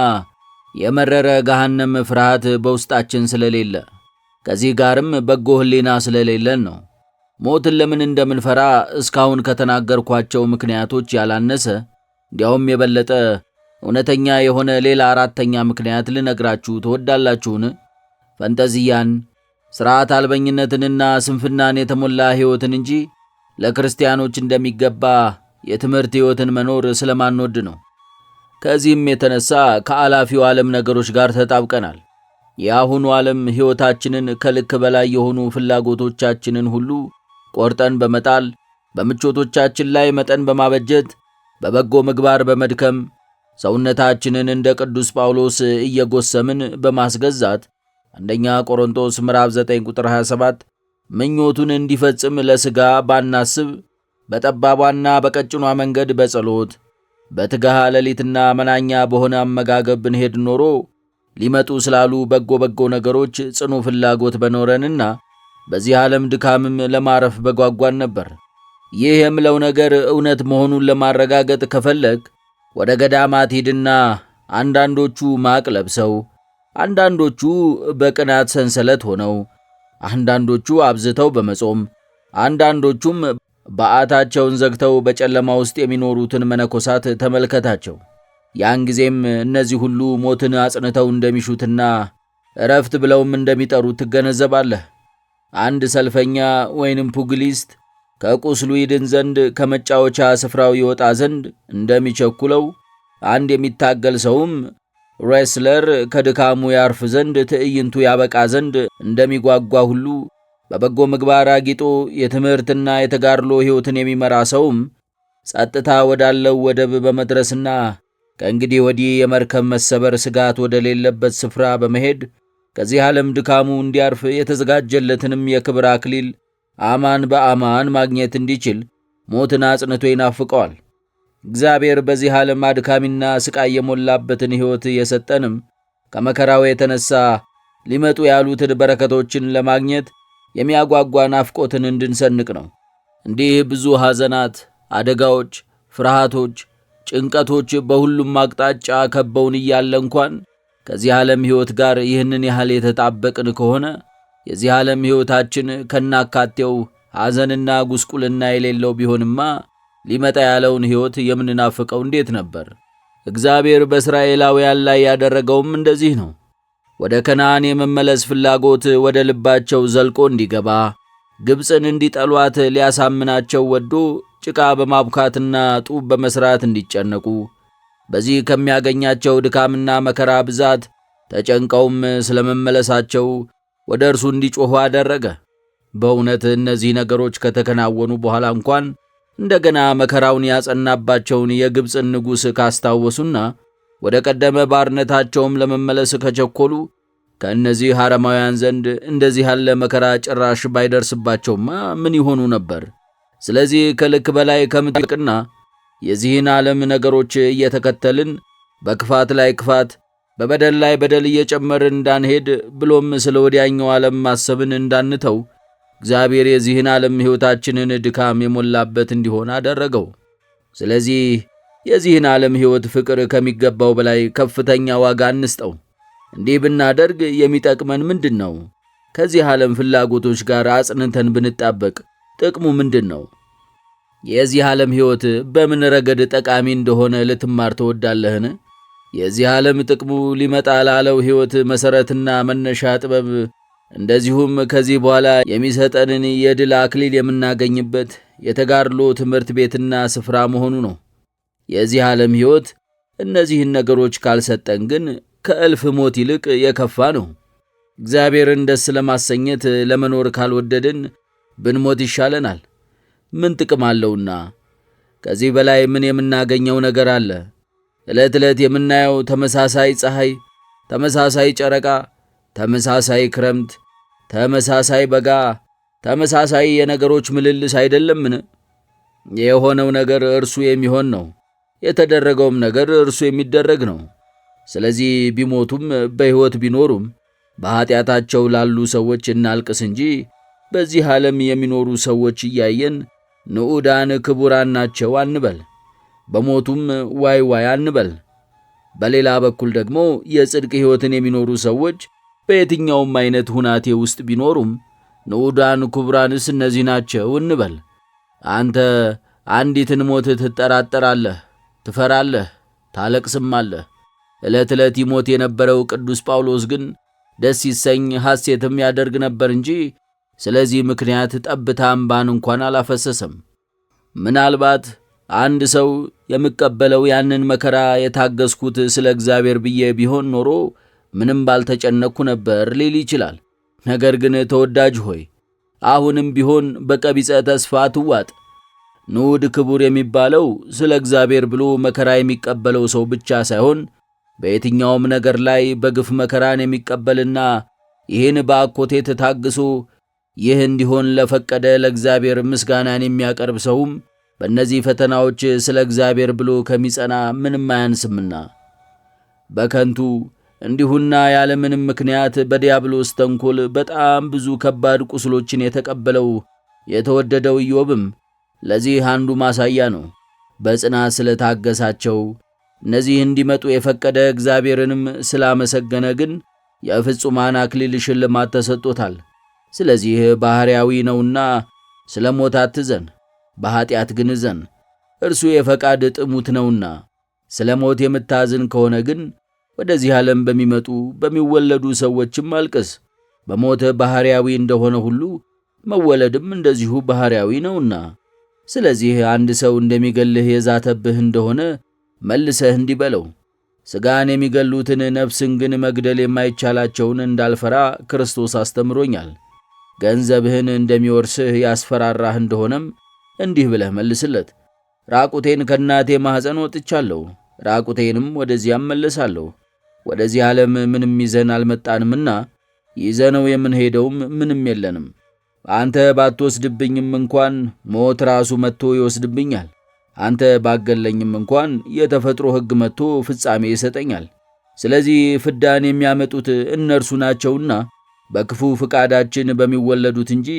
የመረረ ገሃነም ፍርሃት በውስጣችን ስለሌለ ከዚህ ጋርም በጎ ሕሊና ስለሌለን ነው። ሞትን ለምን እንደምንፈራ እስካሁን ከተናገርኳቸው ምክንያቶች ያላነሰ እንዲያውም የበለጠ እውነተኛ የሆነ ሌላ አራተኛ ምክንያት ልነግራችሁ ትወዳላችሁን? ፈንጠዝያን፣ ሥርዓት አልበኝነትንና ስንፍናን የተሞላ ሕይወትን እንጂ ለክርስቲያኖች እንደሚገባ የትምህርት ሕይወትን መኖር ስለማንወድ ነው። ከዚህም የተነሳ ከአላፊው ዓለም ነገሮች ጋር ተጣብቀናል። የአሁኑ ዓለም ሕይወታችንን ከልክ በላይ የሆኑ ፍላጎቶቻችንን ሁሉ ቆርጠን በመጣል በምቾቶቻችን ላይ መጠን በማበጀት በበጎ ምግባር በመድከም ሰውነታችንን እንደ ቅዱስ ጳውሎስ እየጎሰምን በማስገዛት አንደኛ ቆሮንቶስ ምዕራፍ 9 ቁጥር 27 ምኞቱን እንዲፈጽም ለሥጋ ባናስብ በጠባቧና በቀጭኗ መንገድ በጸሎት በትጋሃ ሌሊትና መናኛ በሆነ አመጋገብ ብንሄድ ኖሮ ሊመጡ ስላሉ በጎ ነገሮች ጽኑ ፍላጎት በኖረንና በዚህ ዓለም ድካምም ለማረፍ በጓጓን ነበር። ይህ የምለው ነገር እውነት መሆኑን ለማረጋገጥ ከፈለግ ወደ ገዳማት ሂድና አንዳንዶቹ ማቅ ለብሰው፣ አንዳንዶቹ በቅናት ሰንሰለት ሆነው፣ አንዳንዶቹ አብዝተው በመጾም፣ አንዳንዶቹም በዓታቸውን ዘግተው በጨለማ ውስጥ የሚኖሩትን መነኮሳት ተመልከታቸው። ያን ጊዜም እነዚህ ሁሉ ሞትን አጽንተው እንደሚሹትና እረፍት ብለውም እንደሚጠሩት ትገነዘባለህ። አንድ ሰልፈኛ ወይንም ፑግሊስት ከቁስሉ ይድን ዘንድ ከመጫወቻ ስፍራው ይወጣ ዘንድ እንደሚቸኩለው፣ አንድ የሚታገል ሰውም ሬስለር ከድካሙ ያርፍ ዘንድ ትዕይንቱ ያበቃ ዘንድ እንደሚጓጓ ሁሉ በበጎ ምግባር አጊጦ የትምህርትና የተጋድሎ ሕይወትን የሚመራ ሰውም ጸጥታ ወዳለው ወደብ በመድረስና ከእንግዲህ ወዲህ የመርከብ መሰበር ስጋት ወደ ሌለበት ስፍራ በመሄድ ከዚህ ዓለም ድካሙ እንዲያርፍ የተዘጋጀለትንም የክብር አክሊል አማን በአማን ማግኘት እንዲችል ሞትን አጽንቶ ይናፍቀዋል። እግዚአብሔር በዚህ ዓለም አድካሚና ስቃይ የሞላበትን ሕይወት የሰጠንም ከመከራው የተነሳ ሊመጡ ያሉትን በረከቶችን ለማግኘት የሚያጓጓ ናፍቆትን እንድንሰንቅ ነው። እንዲህ ብዙ ሐዘናት፣ አደጋዎች፣ ፍርሃቶች፣ ጭንቀቶች በሁሉም አቅጣጫ ከበውን እያለ እንኳን ከዚህ ዓለም ሕይወት ጋር ይህንን ያህል የተጣበቅን ከሆነ የዚህ ዓለም ሕይወታችን ከናካቴው ሐዘንና ጉስቁልና የሌለው ቢሆንማ ሊመጣ ያለውን ሕይወት የምንናፍቀው እንዴት ነበር? እግዚአብሔር በእስራኤላውያን ላይ ያደረገውም እንደዚህ ነው። ወደ ከነዓን የመመለስ ፍላጎት ወደ ልባቸው ዘልቆ እንዲገባ ግብፅን እንዲጠሏት ሊያሳምናቸው ወዶ ጭቃ በማቡካትና ጡብ በመሥራት እንዲጨነቁ በዚህ ከሚያገኛቸው ድካምና መከራ ብዛት ተጨንቀውም ስለመመለሳቸው ወደ እርሱ እንዲጮኹ አደረገ። በእውነት እነዚህ ነገሮች ከተከናወኑ በኋላ እንኳን እንደገና መከራውን ያጸናባቸውን የግብፅን ንጉሥ ካስታወሱና ወደ ቀደመ ባርነታቸውም ለመመለስ ከቸኮሉ ከእነዚህ አረማውያን ዘንድ እንደዚህ ያለ መከራ ጭራሽ ባይደርስባቸውማ ምን ይሆኑ ነበር? ስለዚህ ከልክ በላይ ከምትቅና የዚህን ዓለም ነገሮች እየተከተልን በክፋት ላይ ክፋት በበደል ላይ በደል እየጨመርን እንዳንሄድ ብሎም ስለ ወዲያኛው ዓለም ማሰብን እንዳንተው እግዚአብሔር የዚህን ዓለም ሕይወታችንን ድካም የሞላበት እንዲሆን አደረገው። ስለዚህ የዚህን ዓለም ሕይወት ፍቅር ከሚገባው በላይ ከፍተኛ ዋጋ እንስጠው። እንዲህ ብናደርግ የሚጠቅመን ምንድን ነው? ከዚህ ዓለም ፍላጎቶች ጋር አጽንተን ብንጣበቅ ጥቅሙ ምንድን ነው? የዚህ ዓለም ሕይወት በምን ረገድ ጠቃሚ እንደሆነ ልትማር ትወዳለህን? የዚህ ዓለም ጥቅሙ ሊመጣ ላለው ሕይወት መሠረትና መነሻ ጥበብ፣ እንደዚሁም ከዚህ በኋላ የሚሰጠንን የድል አክሊል የምናገኝበት የተጋድሎ ትምህርት ቤትና ስፍራ መሆኑ ነው። የዚህ ዓለም ሕይወት እነዚህን ነገሮች ካልሰጠን ግን ከእልፍ ሞት ይልቅ የከፋ ነው። እግዚአብሔርን ደስ ለማሰኘት ለመኖር ካልወደድን ብንሞት ይሻለናል። ምን ጥቅም አለውና? ከዚህ በላይ ምን የምናገኘው ነገር አለ? ዕለት ዕለት የምናየው ተመሳሳይ ፀሐይ፣ ተመሳሳይ ጨረቃ፣ ተመሳሳይ ክረምት፣ ተመሳሳይ በጋ፣ ተመሳሳይ የነገሮች ምልልስ አይደለምን? የሆነው ነገር እርሱ የሚሆን ነው። የተደረገውም ነገር እርሱ የሚደረግ ነው። ስለዚህ ቢሞቱም በሕይወት ቢኖሩም በኀጢአታቸው ላሉ ሰዎች እናልቅስ እንጂ በዚህ ዓለም የሚኖሩ ሰዎች እያየን ንዑዳን ክቡራን ናቸው አንበል። በሞቱም ዋይ ዋይ አንበል። በሌላ በኩል ደግሞ የጽድቅ ሕይወትን የሚኖሩ ሰዎች በየትኛውም አይነት ሁናቴ ውስጥ ቢኖሩም ንዑዳን ክቡራንስ እነዚህ ናቸው እንበል። አንተ አንዲትን ሞት ትጠራጠራለህ፣ ትፈራለህ፣ ታለቅስማለህ። ዕለት ዕለት ይሞት የነበረው ቅዱስ ጳውሎስ ግን ደስ ይሰኝ ሐሴትም ያደርግ ነበር እንጂ ስለዚህ ምክንያት ጠብታ እምባን እንኳን አላፈሰሰም። ምናልባት አንድ ሰው የምቀበለው ያንን መከራ የታገስኩት ስለ እግዚአብሔር ብዬ ቢሆን ኖሮ ምንም ባልተጨነቅኩ ነበር ሊል ይችላል። ነገር ግን ተወዳጅ ሆይ አሁንም ቢሆን በቀቢጸ ተስፋ አትዋጥ። ንዑድ ክቡር የሚባለው ስለ እግዚአብሔር ብሎ መከራ የሚቀበለው ሰው ብቻ ሳይሆን በየትኛውም ነገር ላይ በግፍ መከራን የሚቀበልና ይህን በአኮቴት ታግሶ ይህ እንዲሆን ለፈቀደ ለእግዚአብሔር ምስጋናን የሚያቀርብ ሰውም በእነዚህ ፈተናዎች ስለ እግዚአብሔር ብሎ ከሚጸና ምንም አያንስምና። በከንቱ እንዲሁና ያለምንም ምክንያት በዲያብሎስ ተንኮል በጣም ብዙ ከባድ ቁስሎችን የተቀበለው የተወደደው ኢዮብም ለዚህ አንዱ ማሳያ ነው። በጽናት ስለታገሳቸው እነዚህ እንዲመጡ የፈቀደ እግዚአብሔርንም ስላመሰገነ ግን የፍጹማን አክሊል ሽልማት ተሰጥቶታል። ስለዚህ ባሕርያዊ ነውና ስለ ሞት አትዘን፣ በኀጢአት ግን እዘን፣ እርሱ የፈቃድ ጥሙት ነውና። ስለ ሞት የምታዝን ከሆነ ግን ወደዚህ ዓለም በሚመጡ በሚወለዱ ሰዎችም አልቅስ። በሞት ባሕርያዊ እንደሆነ ሁሉ መወለድም እንደዚሁ ባሕርያዊ ነውና። ስለዚህ አንድ ሰው እንደሚገልህ የዛተብህ እንደሆነ መልሰህ እንዲህ በለው፣ ሥጋን የሚገሉትን ነፍስን ግን መግደል የማይቻላቸውን እንዳልፈራ ክርስቶስ አስተምሮኛል። ገንዘብህን እንደሚወርስህ ያስፈራራህ እንደሆነም እንዲህ ብለህ መልስለት፣ ራቁቴን ከእናቴ ማኅፀን ወጥቻለሁ፣ ራቁቴንም ወደዚያም መለሳለሁ። ወደዚህ ዓለም ምንም ይዘን አልመጣንምና ይዘነው የምንሄደውም ምንም የለንም። አንተ ባትወስድብኝም እንኳን ሞት ራሱ መጥቶ ይወስድብኛል። አንተ ባገለኝም እንኳን የተፈጥሮ ሕግ መጥቶ ፍጻሜ ይሰጠኛል። ስለዚህ ፍዳን የሚያመጡት እነርሱ ናቸውና በክፉ ፍቃዳችን በሚወለዱት እንጂ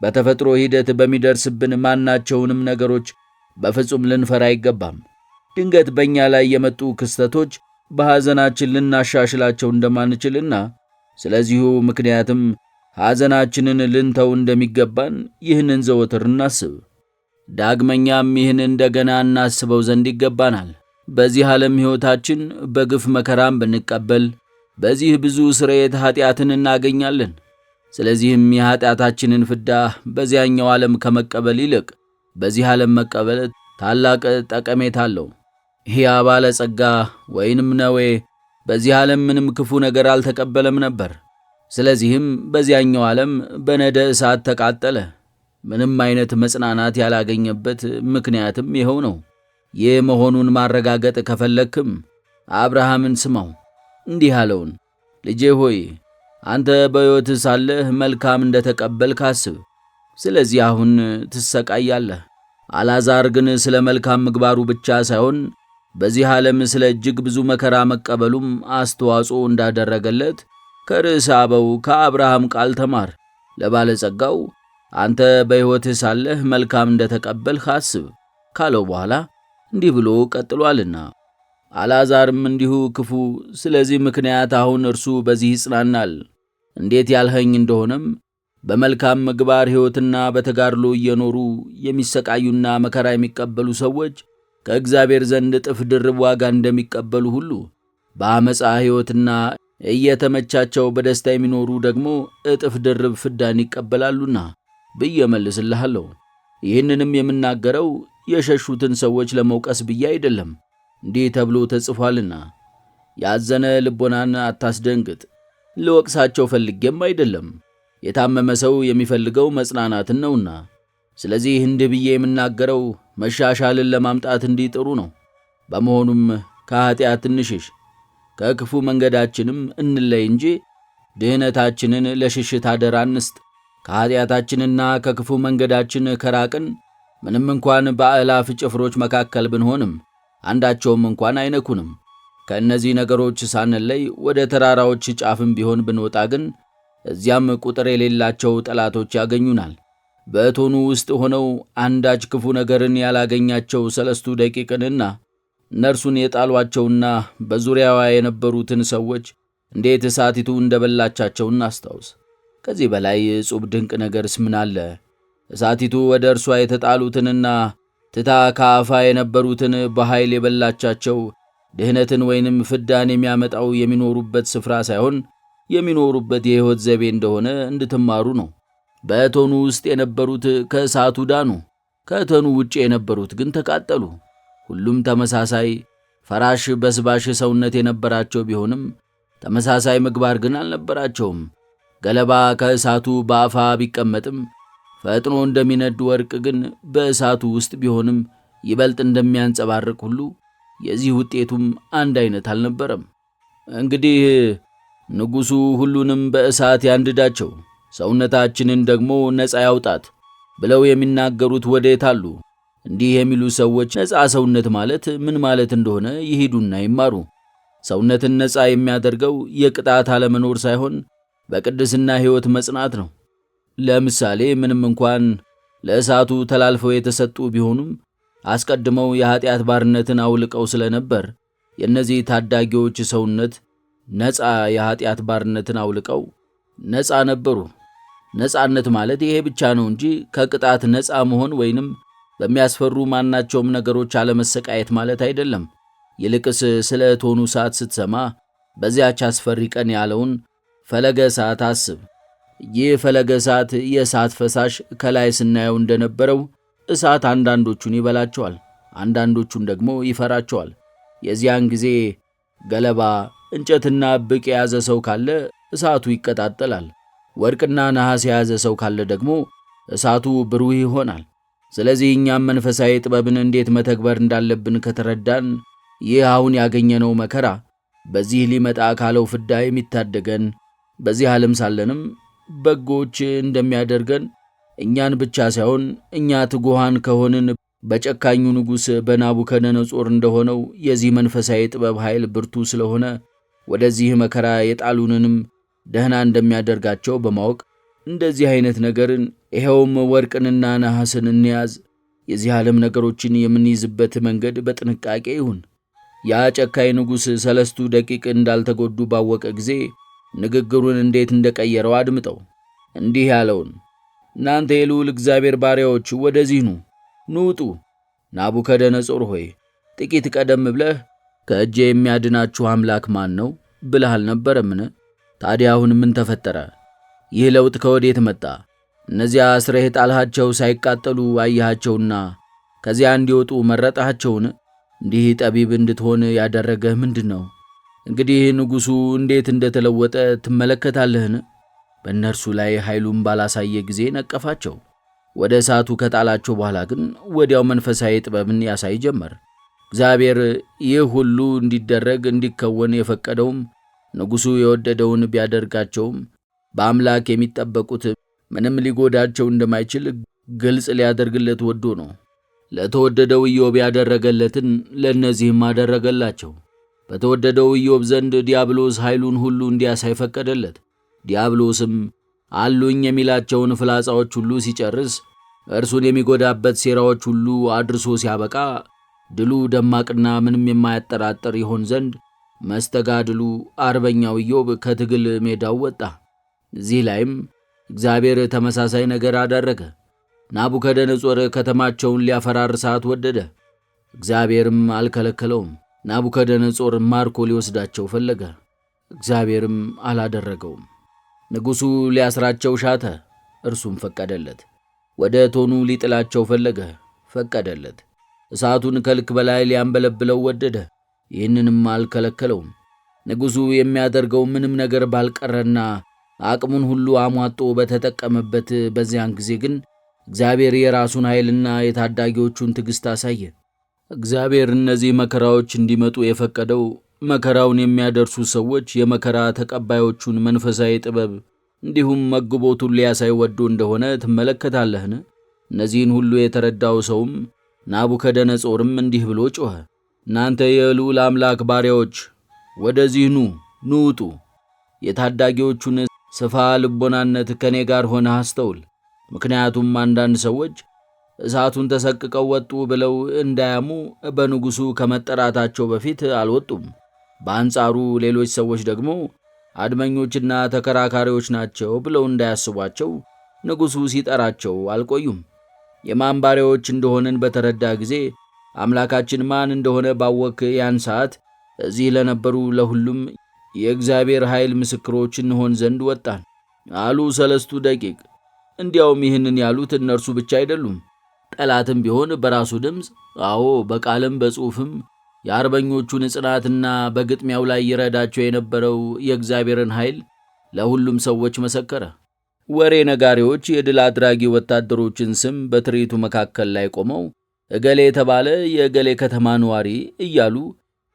በተፈጥሮ ሂደት በሚደርስብን ማናቸውንም ነገሮች በፍጹም ልንፈራ አይገባም። ድንገት በእኛ ላይ የመጡ ክስተቶች በሐዘናችን ልናሻሽላቸው እንደማንችልና ስለዚሁ ምክንያትም ሐዘናችንን ልንተው እንደሚገባን ይህንን ዘወትር እናስብ። ዳግመኛም ይህን እንደገና እናስበው ዘንድ ይገባናል። በዚህ ዓለም ሕይወታችን በግፍ መከራም ብንቀበል በዚህ ብዙ ስርየት ኀጢአትን እናገኛለን። ስለዚህም የኀጢአታችንን ፍዳ በዚያኛው ዓለም ከመቀበል ይልቅ በዚህ ዓለም መቀበል ታላቅ ጠቀሜታ አለው። ሕያ ባለጸጋ ወይንም ነዌ በዚህ ዓለም ምንም ክፉ ነገር አልተቀበለም ነበር። ስለዚህም በዚያኛው ዓለም በነደ እሳት ተቃጠለ። ምንም አይነት መጽናናት ያላገኘበት ምክንያትም ይኸው ነው። ይህ መሆኑን ማረጋገጥ ከፈለክም አብርሃምን ስማው። እንዲህ አለውን፣ ልጄ ሆይ አንተ በሕይወትህ ሳለህ መልካም እንደተቀበልክ አስብ። ስለዚህ አሁን ትሰቃያለህ። አልዓዛር ግን ስለ መልካም ምግባሩ ብቻ ሳይሆን በዚህ ዓለም ስለ እጅግ ብዙ መከራ መቀበሉም አስተዋጽኦ እንዳደረገለት ከርዕሰ አበው ከአብርሃም ቃል ተማር። ለባለጸጋው አንተ በሕይወትህ ሳለህ መልካም እንደተቀበልህ አስብ ካለው በኋላ እንዲህ ብሎ ቀጥሏልና፣ አልዓዛርም እንዲሁ ክፉ፣ ስለዚህ ምክንያት አሁን እርሱ በዚህ ይጽናናል። እንዴት ያልኸኝ እንደሆነም በመልካም ምግባር ሕይወትና በተጋድሎ እየኖሩ የሚሰቃዩና መከራ የሚቀበሉ ሰዎች ከእግዚአብሔር ዘንድ እጥፍ ድርብ ዋጋ እንደሚቀበሉ ሁሉ በአመፃ ሕይወትና እየተመቻቸው በደስታ የሚኖሩ ደግሞ እጥፍ ድርብ ፍዳን ይቀበላሉና ብዬ መልስልሃለሁ። ይህንንም የምናገረው የሸሹትን ሰዎች ለመውቀስ ብዬ አይደለም፣ እንዲህ ተብሎ ተጽፏልና፣ ያዘነ ልቦናን አታስደንግጥ። ልወቅሳቸው ፈልጌም አይደለም፣ የታመመ ሰው የሚፈልገው መጽናናትን ነውና። ስለዚህ እንዲህ ብዬ የምናገረው መሻሻልን ለማምጣት እንዲጥሩ ነው። በመሆኑም ከኀጢአት እንሽሽ፣ ከክፉ መንገዳችንም እንለይ እንጂ ድህነታችንን ለሽሽት አደራ እንስጥ። ከኀጢአታችንና ከክፉ መንገዳችን ከራቅን ምንም እንኳን በአእላፍ ጭፍሮች መካከል ብንሆንም አንዳቸውም እንኳን አይነኩንም። ከእነዚህ ነገሮች ሳንለይ ወደ ተራራዎች ጫፍም ቢሆን ብንወጣ ግን እዚያም ቁጥር የሌላቸው ጠላቶች ያገኙናል። በእቶኑ ውስጥ ሆነው አንዳች ክፉ ነገርን ያላገኛቸው 3 ደቂቅንና እነርሱን የጣሏቸውና በዙሪያዋ የነበሩትን ሰዎች እንዴት እሳቲቱ እንደበላቻቸው እናስታውስ። ከዚህ በላይ እጹብ ድንቅ ነገርስ ምን አለ? እሳቲቱ ወደ እርሷ የተጣሉትንና ትታ ከአፋ የነበሩትን በኃይል የበላቻቸው ድህነትን ወይንም ፍዳን የሚያመጣው የሚኖሩበት ስፍራ ሳይሆን የሚኖሩበት የሕይወት ዘይቤ እንደሆነ እንድትማሩ ነው። በእቶኑ ውስጥ የነበሩት ከእሳቱ ዳኑ፣ ከእቶኑ ውጭ የነበሩት ግን ተቃጠሉ። ሁሉም ተመሳሳይ ፈራሽ በስባሽ ሰውነት የነበራቸው ቢሆንም ተመሳሳይ ምግባር ግን አልነበራቸውም። ገለባ ከእሳቱ በአፋ ቢቀመጥም ፈጥኖ እንደሚነድ ወርቅ ግን በእሳቱ ውስጥ ቢሆንም ይበልጥ እንደሚያንጸባርቅ ሁሉ የዚህ ውጤቱም አንድ አይነት አልነበረም። እንግዲህ ንጉሡ ሁሉንም በእሳት ያንድዳቸው፣ ሰውነታችንን ደግሞ ነፃ ያውጣት ብለው የሚናገሩት ወዴት አሉ? እንዲህ የሚሉ ሰዎች ነፃ ሰውነት ማለት ምን ማለት እንደሆነ ይሂዱና ይማሩ። ሰውነትን ነፃ የሚያደርገው የቅጣት አለመኖር ሳይሆን በቅድስና ሕይወት መጽናት ነው። ለምሳሌ ምንም እንኳን ለእሳቱ ተላልፈው የተሰጡ ቢሆኑም አስቀድመው የኀጢአት ባርነትን አውልቀው ስለነበር የእነዚህ ታዳጊዎች ሰውነት ነፃ የኀጢአት ባርነትን አውልቀው ነፃ ነበሩ። ነፃነት ማለት ይሄ ብቻ ነው እንጂ ከቅጣት ነፃ መሆን ወይንም በሚያስፈሩ ማናቸውም ነገሮች አለመሰቃየት ማለት አይደለም። ይልቅስ ስለ እቶኑ እሳት ስትሰማ በዚያች አስፈሪ ቀን ያለውን ፈለገ እሳት አስብ። ይህ ፈለገ እሳት የእሳት ፈሳሽ ከላይ ስናየው እንደነበረው እሳት አንዳንዶቹን ይበላቸዋል፣ አንዳንዶቹን ደግሞ ይፈራቸዋል። የዚያን ጊዜ ገለባ፣ እንጨትና ብቅ የያዘ ሰው ካለ እሳቱ ይቀጣጠላል። ወርቅና ነሐስ የያዘ ሰው ካለ ደግሞ እሳቱ ብሩህ ይሆናል። ስለዚህ እኛም መንፈሳዊ ጥበብን እንዴት መተግበር እንዳለብን ከተረዳን ይህ አሁን ያገኘነው መከራ በዚህ ሊመጣ ካለው ፍዳ የሚታደገን በዚህ ዓለም ሳለንም በጎች እንደሚያደርገን እኛን ብቻ ሳይሆን እኛ ትጉሃን ከሆንን በጨካኙ ንጉሥ በናቡከደነጾር እንደሆነው የዚህ መንፈሳዊ ጥበብ ኃይል ብርቱ ስለሆነ ወደዚህ መከራ የጣሉንንም ደህና እንደሚያደርጋቸው በማወቅ እንደዚህ አይነት ነገርን ይኸውም ወርቅንና ነሐስን እንያዝ። የዚህ ዓለም ነገሮችን የምንይዝበት መንገድ በጥንቃቄ ይሁን። ያ ጨካኝ ንጉሥ 3 ደቂቅ እንዳልተጎዱ ባወቀ ጊዜ ንግግሩን እንዴት እንደቀየረው አድምጠው። እንዲህ ያለውን እናንተ የልዑል እግዚአብሔር ባሪያዎች ወደዚህ ውጡ። ናቡከደነጾር ሆይ ጥቂት ቀደም ብለህ ከእጄ የሚያድናችሁ አምላክ ማን ነው ብለህ አልነበረምን? ታዲያ አሁን ምን ተፈጠረ? ይህ ለውጥ ከወዴት መጣ? እነዚያ አስረህ ጣልሃቸው ሳይቃጠሉ አየሃቸውና ከዚያ እንዲወጡ መረጣቸውን? እንዲህ ጠቢብ እንድትሆን ያደረገህ ምንድን ነው? እንግዲህ ንጉሡ እንዴት እንደተለወጠ ትመለከታለህን? በእነርሱ ላይ ኃይሉን ባላሳየ ጊዜ ነቀፋቸው። ወደ እሳቱ ከጣላቸው በኋላ ግን ወዲያው መንፈሳዊ ጥበብን ያሳይ ጀመር። እግዚአብሔር ይህ ሁሉ እንዲደረግ እንዲከወን የፈቀደውም ንጉሡ የወደደውን ቢያደርጋቸውም በአምላክ የሚጠበቁት ምንም ሊጎዳቸው እንደማይችል ግልጽ ሊያደርግለት ወዶ ነው። ለተወደደው ኢዮብ ያደረገለትን ለእነዚህም አደረገላቸው። በተወደደው ኢዮብ ዘንድ ዲያብሎስ ኃይሉን ሁሉ እንዲያሳይ ፈቀደለት። ዲያብሎስም አሉኝ የሚላቸውን ፍላጻዎች ሁሉ ሲጨርስ፣ እርሱን የሚጎዳበት ሴራዎች ሁሉ አድርሶ ሲያበቃ ድሉ ደማቅና ምንም የማያጠራጥር ይሆን ዘንድ መስተጋድሉ አርበኛው ኢዮብ ከትግል ሜዳው ወጣ። እዚህ ላይም እግዚአብሔር ተመሳሳይ ነገር አደረገ። ናቡከደነጾር ከተማቸውን ሊያፈራርሳት ወደደ። እግዚአብሔርም አልከለከለውም። ናቡከደነጾር ማርኮ ሊወስዳቸው ፈለገ። እግዚአብሔርም አላደረገውም። ንጉሡ ሊያስራቸው ሻተ፣ እርሱም ፈቀደለት። ወደ እቶኑ ሊጥላቸው ፈለገ፣ ፈቀደለት። እሳቱን ከልክ በላይ ሊያንበለብለው ወደደ፣ ይህንንም አልከለከለውም። ንጉሡ የሚያደርገው ምንም ነገር ባልቀረና አቅሙን ሁሉ አሟጦ በተጠቀመበት በዚያን ጊዜ ግን እግዚአብሔር የራሱን ኃይልና የታዳጊዎቹን ትዕግሥት አሳየ። እግዚአብሔር እነዚህ መከራዎች እንዲመጡ የፈቀደው መከራውን የሚያደርሱ ሰዎች የመከራ ተቀባዮቹን መንፈሳዊ ጥበብ እንዲሁም መግቦቱን ሊያሳይ ወዶ እንደሆነ ትመለከታለህን? እነዚህን ሁሉ የተረዳው ሰውም ናቡከደነጾርም እንዲህ ብሎ ጮኸ፣ እናንተ የልዑል አምላክ ባሪያዎች ወደዚህ ውጡ። የታዳጊዎቹን ስፋ ልቦናነት ከኔ ጋር ሆነህ አስተውል። ምክንያቱም አንዳንድ ሰዎች እሳቱን ተሰቅቀው ወጡ ብለው እንዳያሙ በንጉሡ ከመጠራታቸው በፊት አልወጡም። በአንጻሩ ሌሎች ሰዎች ደግሞ አድመኞችና ተከራካሪዎች ናቸው ብለው እንዳያስቧቸው ንጉሡ ሲጠራቸው አልቆዩም። የማን ባሪያዎች እንደሆንን በተረዳ ጊዜ አምላካችን ማን እንደሆነ ባወክ ያን ሰዓት እዚህ ለነበሩ ለሁሉም የእግዚአብሔር ኃይል ምስክሮች እንሆን ዘንድ ወጣን አሉ ሰለስቱ ደቂቅ። እንዲያውም ይህንን ያሉት እነርሱ ብቻ አይደሉም። ጠላትም ቢሆን በራሱ ድምፅ፣ አዎ በቃልም በጽሑፍም የአርበኞቹን ጽናትና በግጥሚያው ላይ ይረዳቸው የነበረው የእግዚአብሔርን ኃይል ለሁሉም ሰዎች መሰከረ። ወሬ ነጋሪዎች የድል አድራጊ ወታደሮችን ስም በትርኢቱ መካከል ላይ ቆመው እገሌ የተባለ የእገሌ ከተማ ነዋሪ እያሉ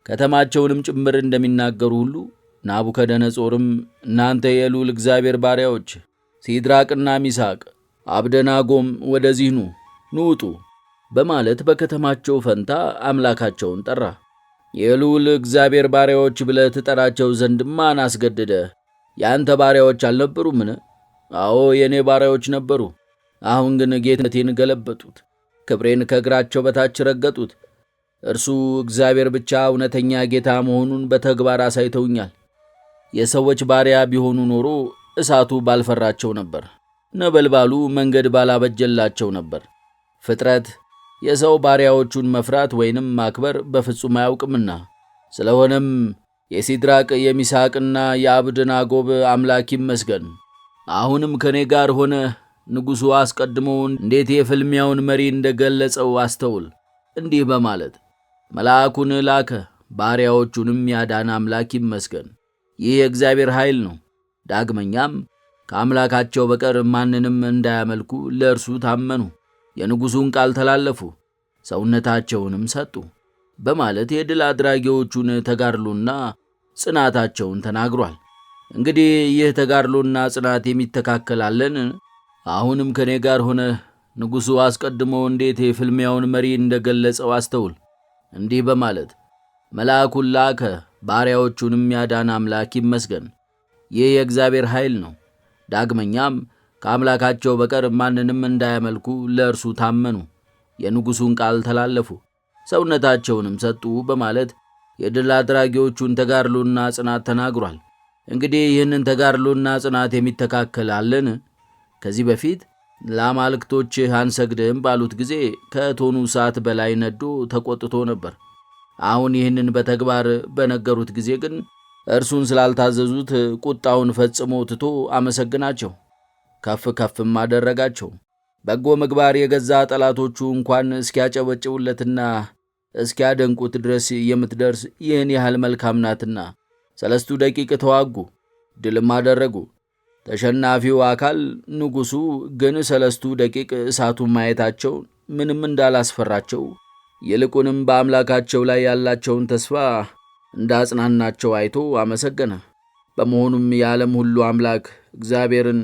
ከተማቸውንም ጭምር እንደሚናገሩ ሁሉ ናቡከደነጾርም እናንተ የልዑል እግዚአብሔር ባሪያዎች ሲድራቅና ሚሳቅ አብደናጎም ወደዚህ ኑ ውጡ በማለት በከተማቸው ፈንታ አምላካቸውን ጠራ። የልዑል እግዚአብሔር ባሪያዎች ብለህ ትጠራቸው ዘንድ ማን አስገደደ? ያንተ ባሪያዎች አልነበሩምን? አዎ የእኔ ባሪያዎች ነበሩ። አሁን ግን ጌትነቴን ገለበጡት፣ ክብሬን ከእግራቸው በታች ረገጡት። እርሱ እግዚአብሔር ብቻ እውነተኛ ጌታ መሆኑን በተግባር አሳይተውኛል። የሰዎች ባሪያ ቢሆኑ ኖሮ እሳቱ ባልፈራቸው ነበር፣ ነበልባሉ መንገድ ባላበጀላቸው ነበር። ፍጥረት የሰው ባሪያዎቹን መፍራት ወይንም ማክበር በፍጹም አያውቅምና። ስለሆነም የሲድራቅ የሚሳቅና የአብደናጎብ አምላክ ይመስገን። አሁንም ከኔ ጋር ሆነ ንጉሡ አስቀድሞ እንዴት የፍልሚያውን መሪ እንደገለጸው አስተውል። እንዲህ በማለት መልአኩን ላከ፣ ባሪያዎቹንም ያዳነ አምላክ ይመስገን። ይህ የእግዚአብሔር ኃይል ነው። ዳግመኛም ከአምላካቸው በቀር ማንንም እንዳያመልኩ ለእርሱ ታመኑ፣ የንጉሡን ቃል ተላለፉ፣ ሰውነታቸውንም ሰጡ በማለት የድል አድራጊዎቹን ተጋድሎና ጽናታቸውን ተናግሯል። እንግዲህ ይህ ተጋድሎና ጽናት የሚተካከላለን? አሁንም ከኔ ጋር ሆነ ንጉሡ አስቀድሞ እንዴት የፍልሚያውን መሪ እንደገለጸው አስተውል። እንዲህ በማለት መልአኩን ላከ፣ ባሪያዎቹንም ያዳነ አምላክ ይመስገን። ይህ የእግዚአብሔር ኃይል ነው። ዳግመኛም ከአምላካቸው በቀር ማንንም እንዳያመልኩ ለእርሱ ታመኑ፣ የንጉሡን ቃል ተላለፉ፣ ሰውነታቸውንም ሰጡ በማለት የድል አድራጊዎቹን ተጋድሎና ጽናት ተናግሯል። እንግዲህ ይህንን ተጋድሎና ጽናት የሚተካከላለን? ከዚህ በፊት ለአማልክቶችህ አንሰግድም ባሉት ጊዜ ከእቶኑ እሳት በላይ ነዶ ተቆጥቶ ነበር። አሁን ይህንን በተግባር በነገሩት ጊዜ ግን እርሱን ስላልታዘዙት ቁጣውን ፈጽሞ ትቶ አመሰግናቸው፣ ከፍ ከፍም አደረጋቸው። በጎ ምግባር የገዛ ጠላቶቹ እንኳን እስኪያጨበጭቡለትና እስኪያደንቁት ድረስ የምትደርስ ይህን ያህል መልካም ናትና ሰለስቱ ደቂቅ ተዋጉ፣ ድልም አደረጉ። ተሸናፊው አካል ንጉሡ ግን ሰለስቱ ደቂቅ እሳቱን ማየታቸው ምንም እንዳላስፈራቸው ይልቁንም በአምላካቸው ላይ ያላቸውን ተስፋ እንዳጽናናቸው አይቶ አመሰገነ። በመሆኑም የዓለም ሁሉ አምላክ እግዚአብሔርን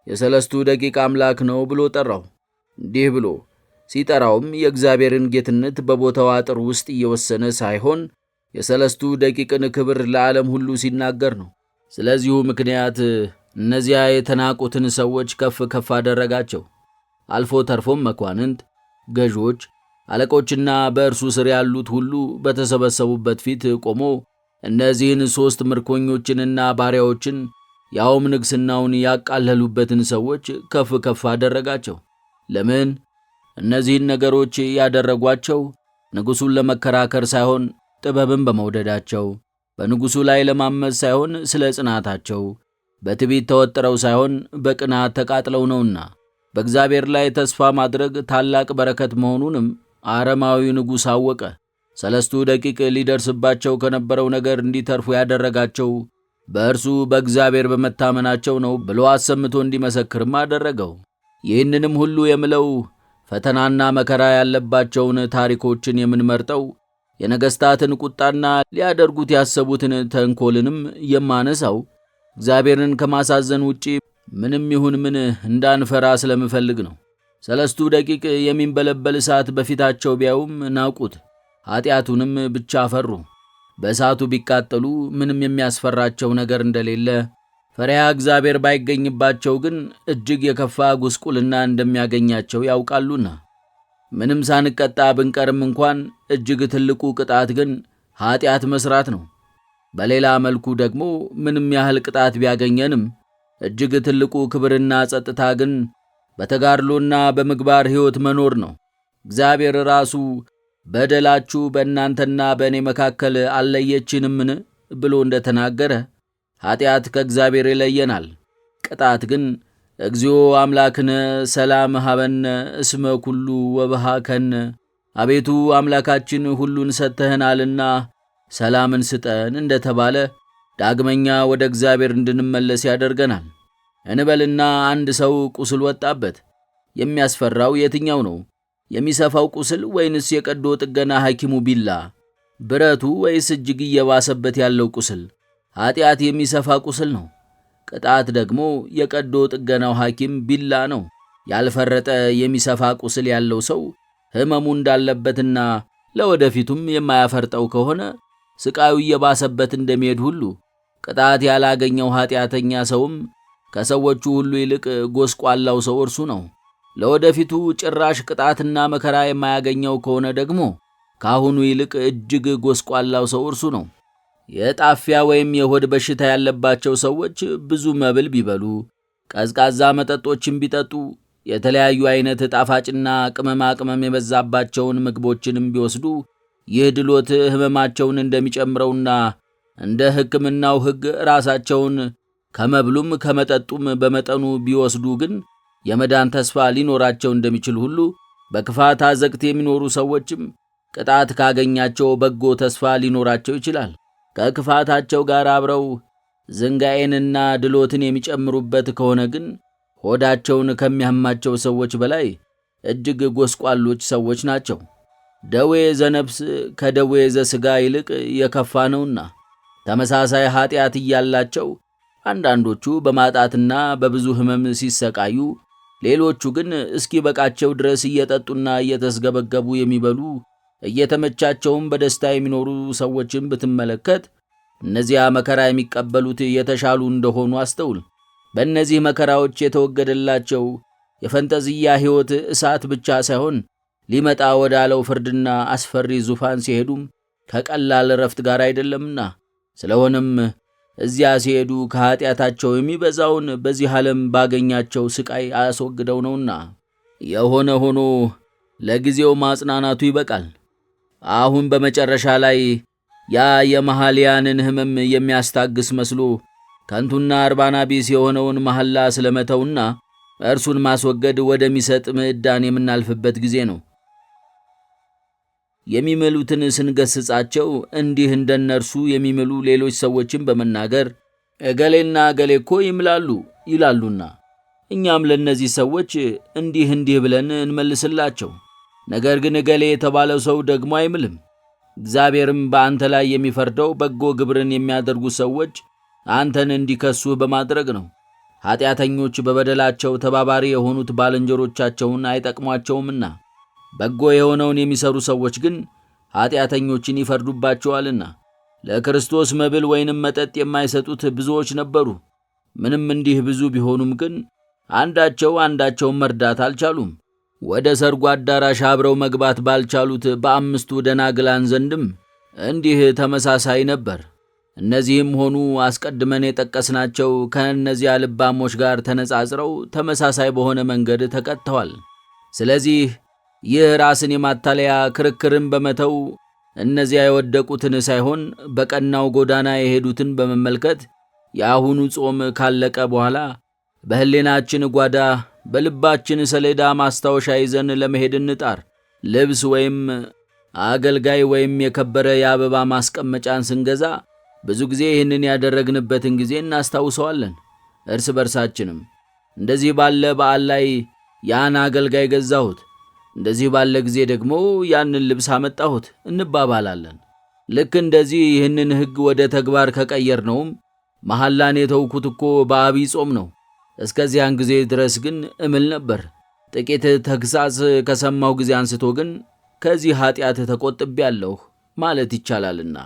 የሰለስቱ ደቂቅ አምላክ ነው ብሎ ጠራው። እንዲህ ብሎ ሲጠራውም የእግዚአብሔርን ጌትነት በቦታው አጥር ውስጥ እየወሰነ ሳይሆን የሰለስቱ ደቂቅን ክብር ለዓለም ሁሉ ሲናገር ነው። ስለዚሁ ምክንያት እነዚያ የተናቁትን ሰዎች ከፍ ከፍ አደረጋቸው። አልፎ ተርፎም መኳንንት፣ ገዦች፣ አለቆችና በእርሱ ስር ያሉት ሁሉ በተሰበሰቡበት ፊት ቆሞ እነዚህን 3 ምርኮኞችንና ባሪያዎችን ያውም ንግሥናውን ያቃለሉበትን ሰዎች ከፍ ከፍ አደረጋቸው። ለምን? እነዚህን ነገሮች ያደረጓቸው ንጉሡን ለመከራከር ሳይሆን ጥበብን በመውደዳቸው፣ በንጉሡ ላይ ለማመፅ ሳይሆን ስለ ጽናታቸው፣ በትዕቢት ተወጥረው ሳይሆን በቅናት ተቃጥለው ነውና። በእግዚአብሔር ላይ ተስፋ ማድረግ ታላቅ በረከት መሆኑንም አረማዊ ንጉሥ አወቀ። ሰለስቱ ደቂቅ ሊደርስባቸው ከነበረው ነገር እንዲተርፉ ያደረጋቸው በእርሱ በእግዚአብሔር በመታመናቸው ነው ብሎ አሰምቶ እንዲመሰክርም አደረገው። ይህንንም ሁሉ የምለው ፈተናና መከራ ያለባቸውን ታሪኮችን የምንመርጠው የነገሥታትን ቁጣና ሊያደርጉት ያሰቡትን ተንኮልንም የማነሳው እግዚአብሔርን ከማሳዘን ውጪ ምንም ይሁን ምን እንዳንፈራ ስለምፈልግ ነው። ሰለስቱ ደቂቅ የሚንበለበል እሳት በፊታቸው ቢያዩም ናቁት፣ ኃጢአቱንም ብቻ ፈሩ። በእሳቱ ቢቃጠሉ ምንም የሚያስፈራቸው ነገር እንደሌለ፣ ፈሪሃ እግዚአብሔር ባይገኝባቸው ግን እጅግ የከፋ ጉስቁልና እንደሚያገኛቸው ያውቃሉና። ምንም ሳንቀጣ ብንቀርም እንኳን እጅግ ትልቁ ቅጣት ግን ኃጢአት መስራት ነው። በሌላ መልኩ ደግሞ ምንም ያህል ቅጣት ቢያገኘንም እጅግ ትልቁ ክብርና ጸጥታ ግን በተጋድሎና በምግባር ሕይወት መኖር ነው። እግዚአብሔር ራሱ በደላችሁ በእናንተና በእኔ መካከል አልለየችንምን ብሎ እንደተናገረ ኀጢአት ከእግዚአብሔር ይለየናል። ቅጣት ግን እግዚኦ አምላክነ ሰላም ሀበነ እስመ ኩሉ ወበሃከነ፣ አቤቱ አምላካችን ሁሉን ሰጥተህናልና ሰላምን ስጠን እንደተባለ ዳግመኛ ወደ እግዚአብሔር እንድንመለስ ያደርገናል። እንበልና አንድ ሰው ቁስል ወጣበት። የሚያስፈራው የትኛው ነው? የሚሰፋው ቁስል ወይንስ የቀዶ ጥገና ሐኪሙ ቢላ? ብረቱ ወይስ እጅግ እየባሰበት ያለው ቁስል? ኀጢአት የሚሰፋ ቁስል ነው። ቅጣት ደግሞ የቀዶ ጥገናው ሐኪም ቢላ ነው። ያልፈረጠ የሚሰፋ ቁስል ያለው ሰው ሕመሙ እንዳለበትና ለወደፊቱም የማያፈርጠው ከሆነ ስቃዩ እየባሰበት እንደሚሄድ ሁሉ ቅጣት ያላገኘው ኀጢአተኛ ሰውም ከሰዎቹ ሁሉ ይልቅ ጎስቋላው ሰው እርሱ ነው። ለወደፊቱ ጭራሽ ቅጣትና መከራ የማያገኘው ከሆነ ደግሞ ከአሁኑ ይልቅ እጅግ ጎስቋላው ሰው እርሱ ነው። የጣፊያ ወይም የሆድ በሽታ ያለባቸው ሰዎች ብዙ መብል ቢበሉ፣ ቀዝቃዛ መጠጦችን ቢጠጡ፣ የተለያዩ አይነት ጣፋጭና ቅመማ ቅመም የበዛባቸውን ምግቦችንም ቢወስዱ ይህ ድሎት ሕመማቸውን እንደሚጨምረውና እንደ ሕክምናው ሕግ ራሳቸውን ከመብሉም ከመጠጡም በመጠኑ ቢወስዱ ግን የመዳን ተስፋ ሊኖራቸው እንደሚችል ሁሉ በክፋት አዘቅት የሚኖሩ ሰዎችም ቅጣት ካገኛቸው በጎ ተስፋ ሊኖራቸው ይችላል። ከክፋታቸው ጋር አብረው ዝንጋኤንና ድሎትን የሚጨምሩበት ከሆነ ግን ሆዳቸውን ከሚያማቸው ሰዎች በላይ እጅግ ጎስቋሎች ሰዎች ናቸው። ደዌ ዘነፍስ ከደዌ ዘሥጋ ይልቅ የከፋ ነውና ተመሳሳይ ኀጢአት እያላቸው አንዳንዶቹ በማጣትና በብዙ ሕመም ሲሰቃዩ፣ ሌሎቹ ግን እስኪ በቃቸው ድረስ እየጠጡና እየተስገበገቡ የሚበሉ እየተመቻቸውም በደስታ የሚኖሩ ሰዎችን ብትመለከት እነዚያ መከራ የሚቀበሉት የተሻሉ እንደሆኑ አስተውል። በእነዚህ መከራዎች የተወገደላቸው የፈንጠዝያ ሕይወት እሳት ብቻ ሳይሆን ሊመጣ ወዳለው ፍርድና አስፈሪ ዙፋን ሲሄዱም ከቀላል ረፍት ጋር አይደለምና፣ ስለሆነም እዚያ ሲሄዱ ከኀጢአታቸው የሚበዛውን በዚህ ዓለም ባገኛቸው ስቃይ አስወግደው ነውና። የሆነ ሆኖ ለጊዜው ማጽናናቱ ይበቃል። አሁን በመጨረሻ ላይ ያ የመሐልያንን ሕመም የሚያስታግስ መስሎ ከንቱና እርባና ቢስ የሆነውን መሐላ ስለመተውና እርሱን ማስወገድ ወደሚሰጥ ምዕዳን የምናልፍበት ጊዜ ነው። የሚምሉትን ስንገስጻቸው እንዲህ እንደነርሱ የሚምሉ ሌሎች ሰዎችን በመናገር እገሌና እገሌ እኮ ይምላሉ ይላሉና እኛም ለእነዚህ ሰዎች እንዲህ ብለን እንመልስላቸው። ነገር ግን እገሌ የተባለው ሰው ደግሞ አይምልም። እግዚአብሔርም በአንተ ላይ የሚፈርደው በጎ ግብርን የሚያደርጉ ሰዎች አንተን እንዲከሱህ በማድረግ ነው። ኀጢአተኞች በበደላቸው ተባባሪ የሆኑት ባልንጀሮቻቸውን አይጠቅሟቸውምና፣ በጎ የሆነውን የሚሰሩ ሰዎች ግን ኀጢአተኞችን ይፈርዱባቸዋልና። ለክርስቶስ መብል ወይንም መጠጥ የማይሰጡት ብዙዎች ነበሩ። ምንም እንዲህ ብዙ ቢሆኑም ግን አንዳቸውን መርዳት አልቻሉም። ወደ ሰርጉ አዳራሽ አብረው መግባት ባልቻሉት በአምስቱ ደናግላን ዘንድም እንዲህ ተመሳሳይ ነበር። እነዚህም ሆኑ አስቀድመን የጠቀስናቸው ከእነዚያ ልባሞች ጋር ተነጻጽረው ተመሳሳይ በሆነ መንገድ ተቀጥተዋል። ስለዚህ ይህ ራስን የማታለያ ክርክርን በመተው እነዚያ የወደቁትን ሳይሆን በቀናው ጎዳና የሄዱትን በመመልከት የአሁኑ ጾም ካለቀ በኋላ በሕሊናችን ጓዳ በልባችን ሰሌዳ ማስታወሻ ይዘን ለመሄድ እንጣር። ልብስ ወይም አገልጋይ ወይም የከበረ የአበባ ማስቀመጫን ስንገዛ ብዙ ጊዜ ይህንን ያደረግንበትን ጊዜ እናስታውሰዋለን። እርስ በርሳችንም እንደዚህ ባለ በዓል ላይ ያን አገልጋይ ገዛሁት፣ እንደዚህ ባለ ጊዜ ደግሞ ያንን ልብስ አመጣሁት እንባባላለን። ልክ እንደዚህ ይህንን ሕግ ወደ ተግባር ከቀየርነውም መሐላን የተውኩት እኮ በዐቢይ ጾም ነው። እስከዚያን ጊዜ ድረስ ግን እምል ነበር። ጥቂት ተግሣጽ ከሰማሁ ጊዜ አንስቶ ግን ከዚህ ኀጢአት ተቆጥቤአለሁ ማለት ይቻላልና።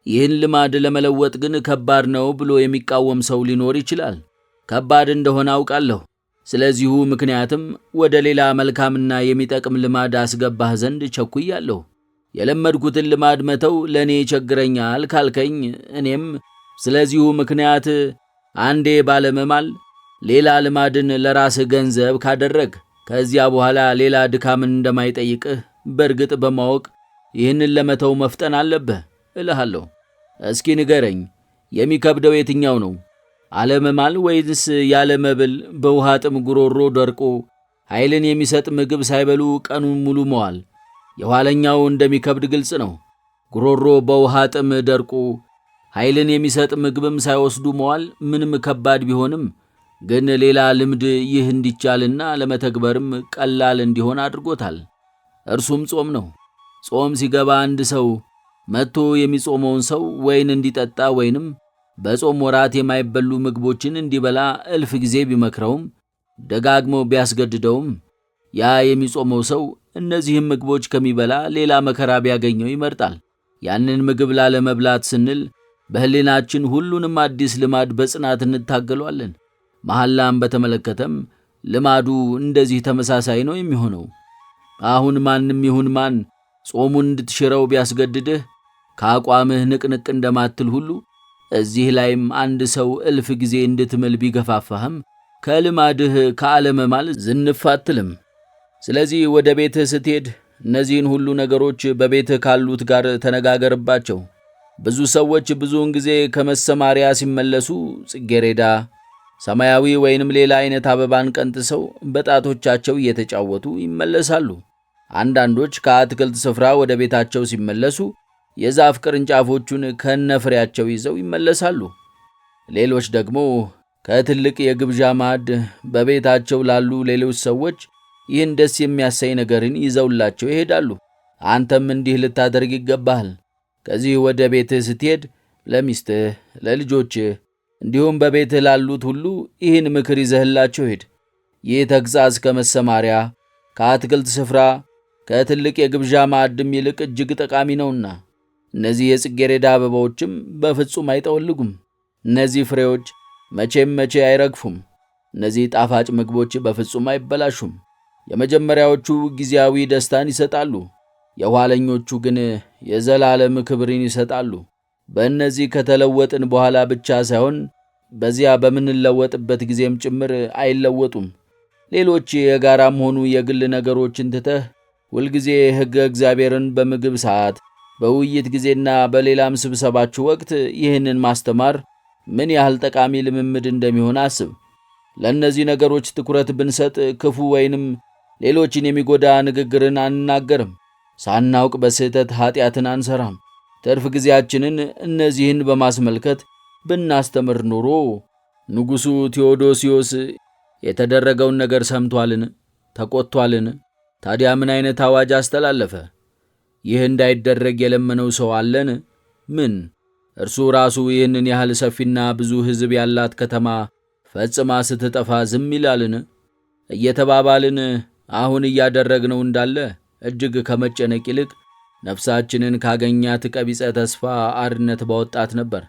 ይህን ልማድ ለመለወጥ ግን ከባድ ነው ብሎ የሚቃወም ሰው ሊኖር ይችላል። ከባድ እንደሆነ አውቃለሁ። ስለዚሁ ምክንያትም ወደ ሌላ መልካምና የሚጠቅም ልማድ አስገባህ ዘንድ ቸኩያለሁ። የለመድኩትን ልማድ መተው ለእኔ ይቸግረኛል ካልከኝ፣ እኔም ስለዚሁ ምክንያት አንዴ ባለመማል ሌላ ልማድን ለራስህ ገንዘብ ካደረግ ከዚያ በኋላ ሌላ ድካምን እንደማይጠይቅህ በእርግጥ በማወቅ ይህንን ለመተው መፍጠን አለብህ እልሃለሁ። እስኪ ንገረኝ፣ የሚከብደው የትኛው ነው? አለመማል ወይንስ ያለ መብል በውሃ ጥም ጉሮሮ ደርቆ ኃይልን የሚሰጥ ምግብ ሳይበሉ ቀኑን ሙሉ መዋል? የኋለኛው እንደሚከብድ ግልጽ ነው። ጉሮሮ በውሃ ጥም ደርቆ ኃይልን የሚሰጥ ምግብም ሳይወስዱ መዋል ምንም ከባድ ቢሆንም ግን ሌላ ልምድ ይህ እንዲቻልና ለመተግበርም ቀላል እንዲሆን አድርጎታል። እርሱም ጾም ነው። ጾም ሲገባ አንድ ሰው መጥቶ የሚጾመውን ሰው ወይን እንዲጠጣ ወይንም በጾም ወራት የማይበሉ ምግቦችን እንዲበላ እልፍ ጊዜ ቢመክረውም ደጋግሞ ቢያስገድደውም ያ የሚጾመው ሰው እነዚህም ምግቦች ከሚበላ ሌላ መከራ ቢያገኘው ይመርጣል። ያንን ምግብ ላለመብላት ስንል በሕሊናችን ሁሉንም አዲስ ልማድ በጽናት እንታገሏለን። መሐላም በተመለከተም ልማዱ እንደዚህ ተመሳሳይ ነው የሚሆነው። አሁን ማንም ይሁን ማን ጾሙን እንድትሽረው ቢያስገድድህ ከአቋምህ ንቅንቅ እንደማትል ሁሉ እዚህ ላይም አንድ ሰው እልፍ ጊዜ እንድትምል ቢገፋፋህም ከልማድህ ከአለመማል ዝንፍ አትልም። ስለዚህ ወደ ቤትህ ስትሄድ እነዚህን ሁሉ ነገሮች በቤትህ ካሉት ጋር ተነጋገርባቸው። ብዙ ሰዎች ብዙውን ጊዜ ከመሰማሪያ ሲመለሱ ጽጌሬዳ፣ ሰማያዊ ወይንም ሌላ አይነት አበባን ቀንጥሰው በጣቶቻቸው እየተጫወቱ ይመለሳሉ። አንዳንዶች ከአትክልት ስፍራ ወደ ቤታቸው ሲመለሱ የዛፍ ቅርንጫፎቹን ከነፍሬያቸው ይዘው ይመለሳሉ። ሌሎች ደግሞ ከትልቅ የግብዣ ማዕድ በቤታቸው ላሉ ሌሎች ሰዎች ይህን ደስ የሚያሳይ ነገርን ይዘውላቸው ይሄዳሉ። አንተም እንዲህ ልታደርግ ይገባሃል። ከዚህ ወደ ቤትህ ስትሄድ ለሚስትህ፣ ለልጆችህ እንዲሁም በቤትህ ላሉት ሁሉ ይህን ምክር ይዘህላቸው ሄድ። ይህ ተግሣጽ ከመሰማሪያ፣ ከአትክልት ስፍራ፣ ከትልቅ የግብዣ ማዕድም ይልቅ እጅግ ጠቃሚ ነውና። እነዚህ የጽጌረዳ አበባዎችም በፍጹም አይጠወልጉም። እነዚህ ፍሬዎች መቼም መቼ አይረግፉም። እነዚህ ጣፋጭ ምግቦች በፍጹም አይበላሹም። የመጀመሪያዎቹ ጊዜያዊ ደስታን ይሰጣሉ፣ የኋለኞቹ ግን የዘላለም ክብርን ይሰጣሉ። በእነዚህ ከተለወጥን በኋላ ብቻ ሳይሆን በዚያ በምንለወጥበት ጊዜም ጭምር አይለወጡም። ሌሎች የጋራም ሆኑ የግል ነገሮችን ትተህ ሁልጊዜ ሕገ እግዚአብሔርን በምግብ ሰዓት፣ በውይይት ጊዜና በሌላም ስብሰባችሁ ወቅት ይህንን ማስተማር ምን ያህል ጠቃሚ ልምምድ እንደሚሆን አስብ። ለእነዚህ ነገሮች ትኩረት ብንሰጥ ክፉ ወይንም ሌሎችን የሚጎዳ ንግግርን አንናገርም። ሳናውቅ በስህተት ኀጢአትን አንሰራም። ትርፍ ጊዜያችንን እነዚህን በማስመልከት ብናስተምር ኖሮ ንጉሡ ቴዎዶሲዮስ የተደረገውን ነገር ሰምቷልን? ተቆጥቷልን? ታዲያ ምን አይነት አዋጅ አስተላለፈ? ይህ እንዳይደረግ የለመነው ሰው አለን? ምን እርሱ ራሱ ይህንን ያህል ሰፊና ብዙ ሕዝብ ያላት ከተማ ፈጽማ ስትጠፋ ዝም ይላልን? እየተባባልን አሁን እያደረግነው እንዳለ እጅግ ከመጨነቅ ይልቅ ነፍሳችንን ካገኛት ቀቢጸ ተስፋ አርነት ባወጣት ነበር።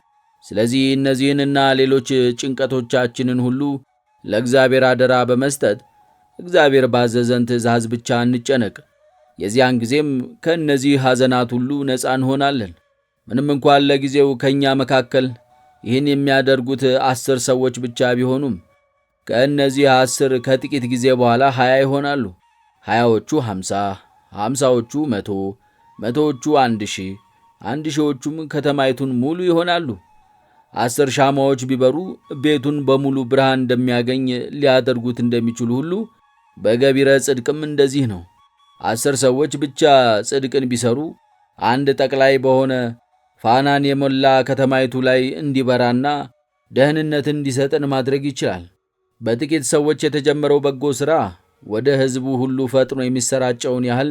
ስለዚህ እነዚህንና ሌሎች ጭንቀቶቻችንን ሁሉ ለእግዚአብሔር አደራ በመስጠት እግዚአብሔር ባዘዘን ትእዛዝ ብቻ እንጨነቅ። የዚያን ጊዜም ከእነዚህ ሐዘናት ሁሉ ነፃ እንሆናለን። ምንም እንኳን ለጊዜው ከእኛ መካከል ይህን የሚያደርጉት 10 ሰዎች ብቻ ቢሆኑም ከእነዚህ 10 ከጥቂት ጊዜ በኋላ 20 ይሆናሉ። 20ዎቹ 50፣ 50ዎቹ 100፣ 100ዎቹ 1000፣ 1000ዎቹም ከተማይቱን ሙሉ ይሆናሉ። 10 ሻማዎች ቢበሩ ቤቱን በሙሉ ብርሃን እንደሚያገኝ ሊያደርጉት እንደሚችሉ ሁሉ በገቢረ ጽድቅም እንደዚህ ነው። 10 ሰዎች ብቻ ጽድቅን ቢሰሩ አንድ ጠቅላይ በሆነ ፋናን የሞላ ከተማይቱ ላይ እንዲበራና ደህንነትን እንዲሰጥን ማድረግ ይችላል። በጥቂት ሰዎች የተጀመረው በጎ ሥራ ወደ ሕዝቡ ሁሉ ፈጥኖ የሚሰራጨውን ያህል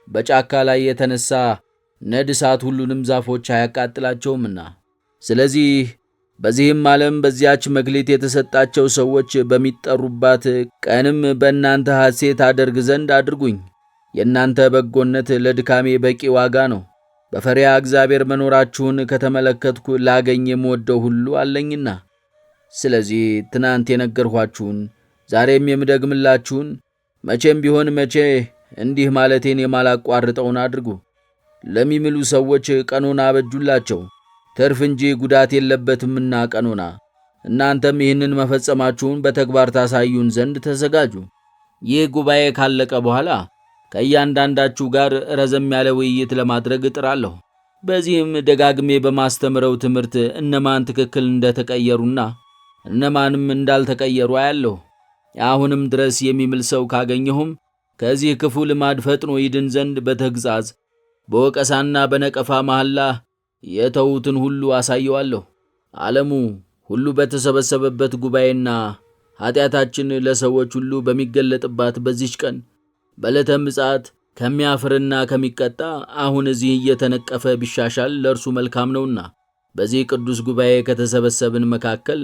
በጫካ ላይ የተነሳ ነድ እሳት ሁሉንም ዛፎች አያቃጥላቸውምና። ስለዚህ በዚህም ዓለም በዚያች መክሊት የተሰጣቸው ሰዎች በሚጠሩባት ቀንም በእናንተ ሐሴት አደርግ ዘንድ አድርጉኝ። የእናንተ በጎነት ለድካሜ በቂ ዋጋ ነው። በፈሪያ እግዚአብሔር መኖራችሁን ከተመለከትኩ ላገኝ የምወደው ሁሉ አለኝና። ስለዚህ ትናንት የነገርኋችሁን ዛሬም የምደግምላችሁን መቼም ቢሆን መቼ እንዲህ ማለቴን የማላቋርጠውን አድርጉ። ለሚምሉ ሰዎች ቀኖና አበጁላቸው፣ ትርፍ እንጂ ጉዳት የለበትምና ቀኖና። እናንተም ይህንን መፈጸማችሁን በተግባር ታሳዩን ዘንድ ተዘጋጁ። ይህ ጉባኤ ካለቀ በኋላ ከእያንዳንዳችሁ ጋር ረዘም ያለ ውይይት ለማድረግ እጥራለሁ። በዚህም ደጋግሜ በማስተምረው ትምህርት እነማን ትክክል እንደተቀየሩና እነማንም እንዳልተቀየሩ አያለሁ። አሁንም ድረስ የሚምል ሰው ካገኘሁም ከዚህ ክፉ ልማድ ፈጥኖ ይድን ዘንድ በተግሣጽ በወቀሳና በነቀፋ መሐላ የተዉትን ሁሉ አሳየዋለሁ። ዓለሙ ሁሉ በተሰበሰበበት ጉባኤና ኃጢአታችን ለሰዎች ሁሉ በሚገለጥባት በዚች ቀን በዕለተ ምጽአት ከሚያፍርና ከሚቀጣ አሁን እዚህ እየተነቀፈ ቢሻሻል ለእርሱ መልካም ነውና፣ በዚህ ቅዱስ ጉባኤ ከተሰበሰብን መካከል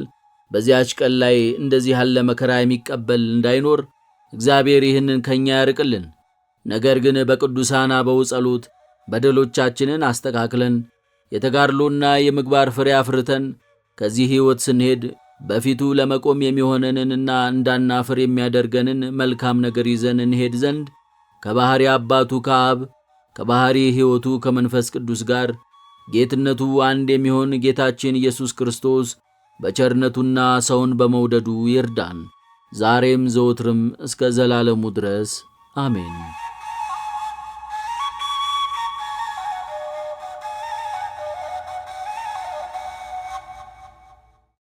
በዚያች ቀን ላይ እንደዚህ ያለ መከራ የሚቀበል እንዳይኖር እግዚአብሔር ይህንን ከኛ ያርቅልን። ነገር ግን በቅዱሳን አበው ጸሎት በደሎቻችንን አስተካክለን የተጋድሎና የምግባር ፍሬ አፍርተን ከዚህ ሕይወት ስንሄድ በፊቱ ለመቆም የሚሆነንንና እንዳናፍር የሚያደርገንን መልካም ነገር ይዘን እንሄድ ዘንድ ከባሕሪ አባቱ ከአብ ከባሕሪ ሕይወቱ ከመንፈስ ቅዱስ ጋር ጌትነቱ አንድ የሚሆን ጌታችን ኢየሱስ ክርስቶስ በቸርነቱና ሰውን በመውደዱ ይርዳን፣ ዛሬም ዘወትርም እስከ ዘላለሙ ድረስ አሜን።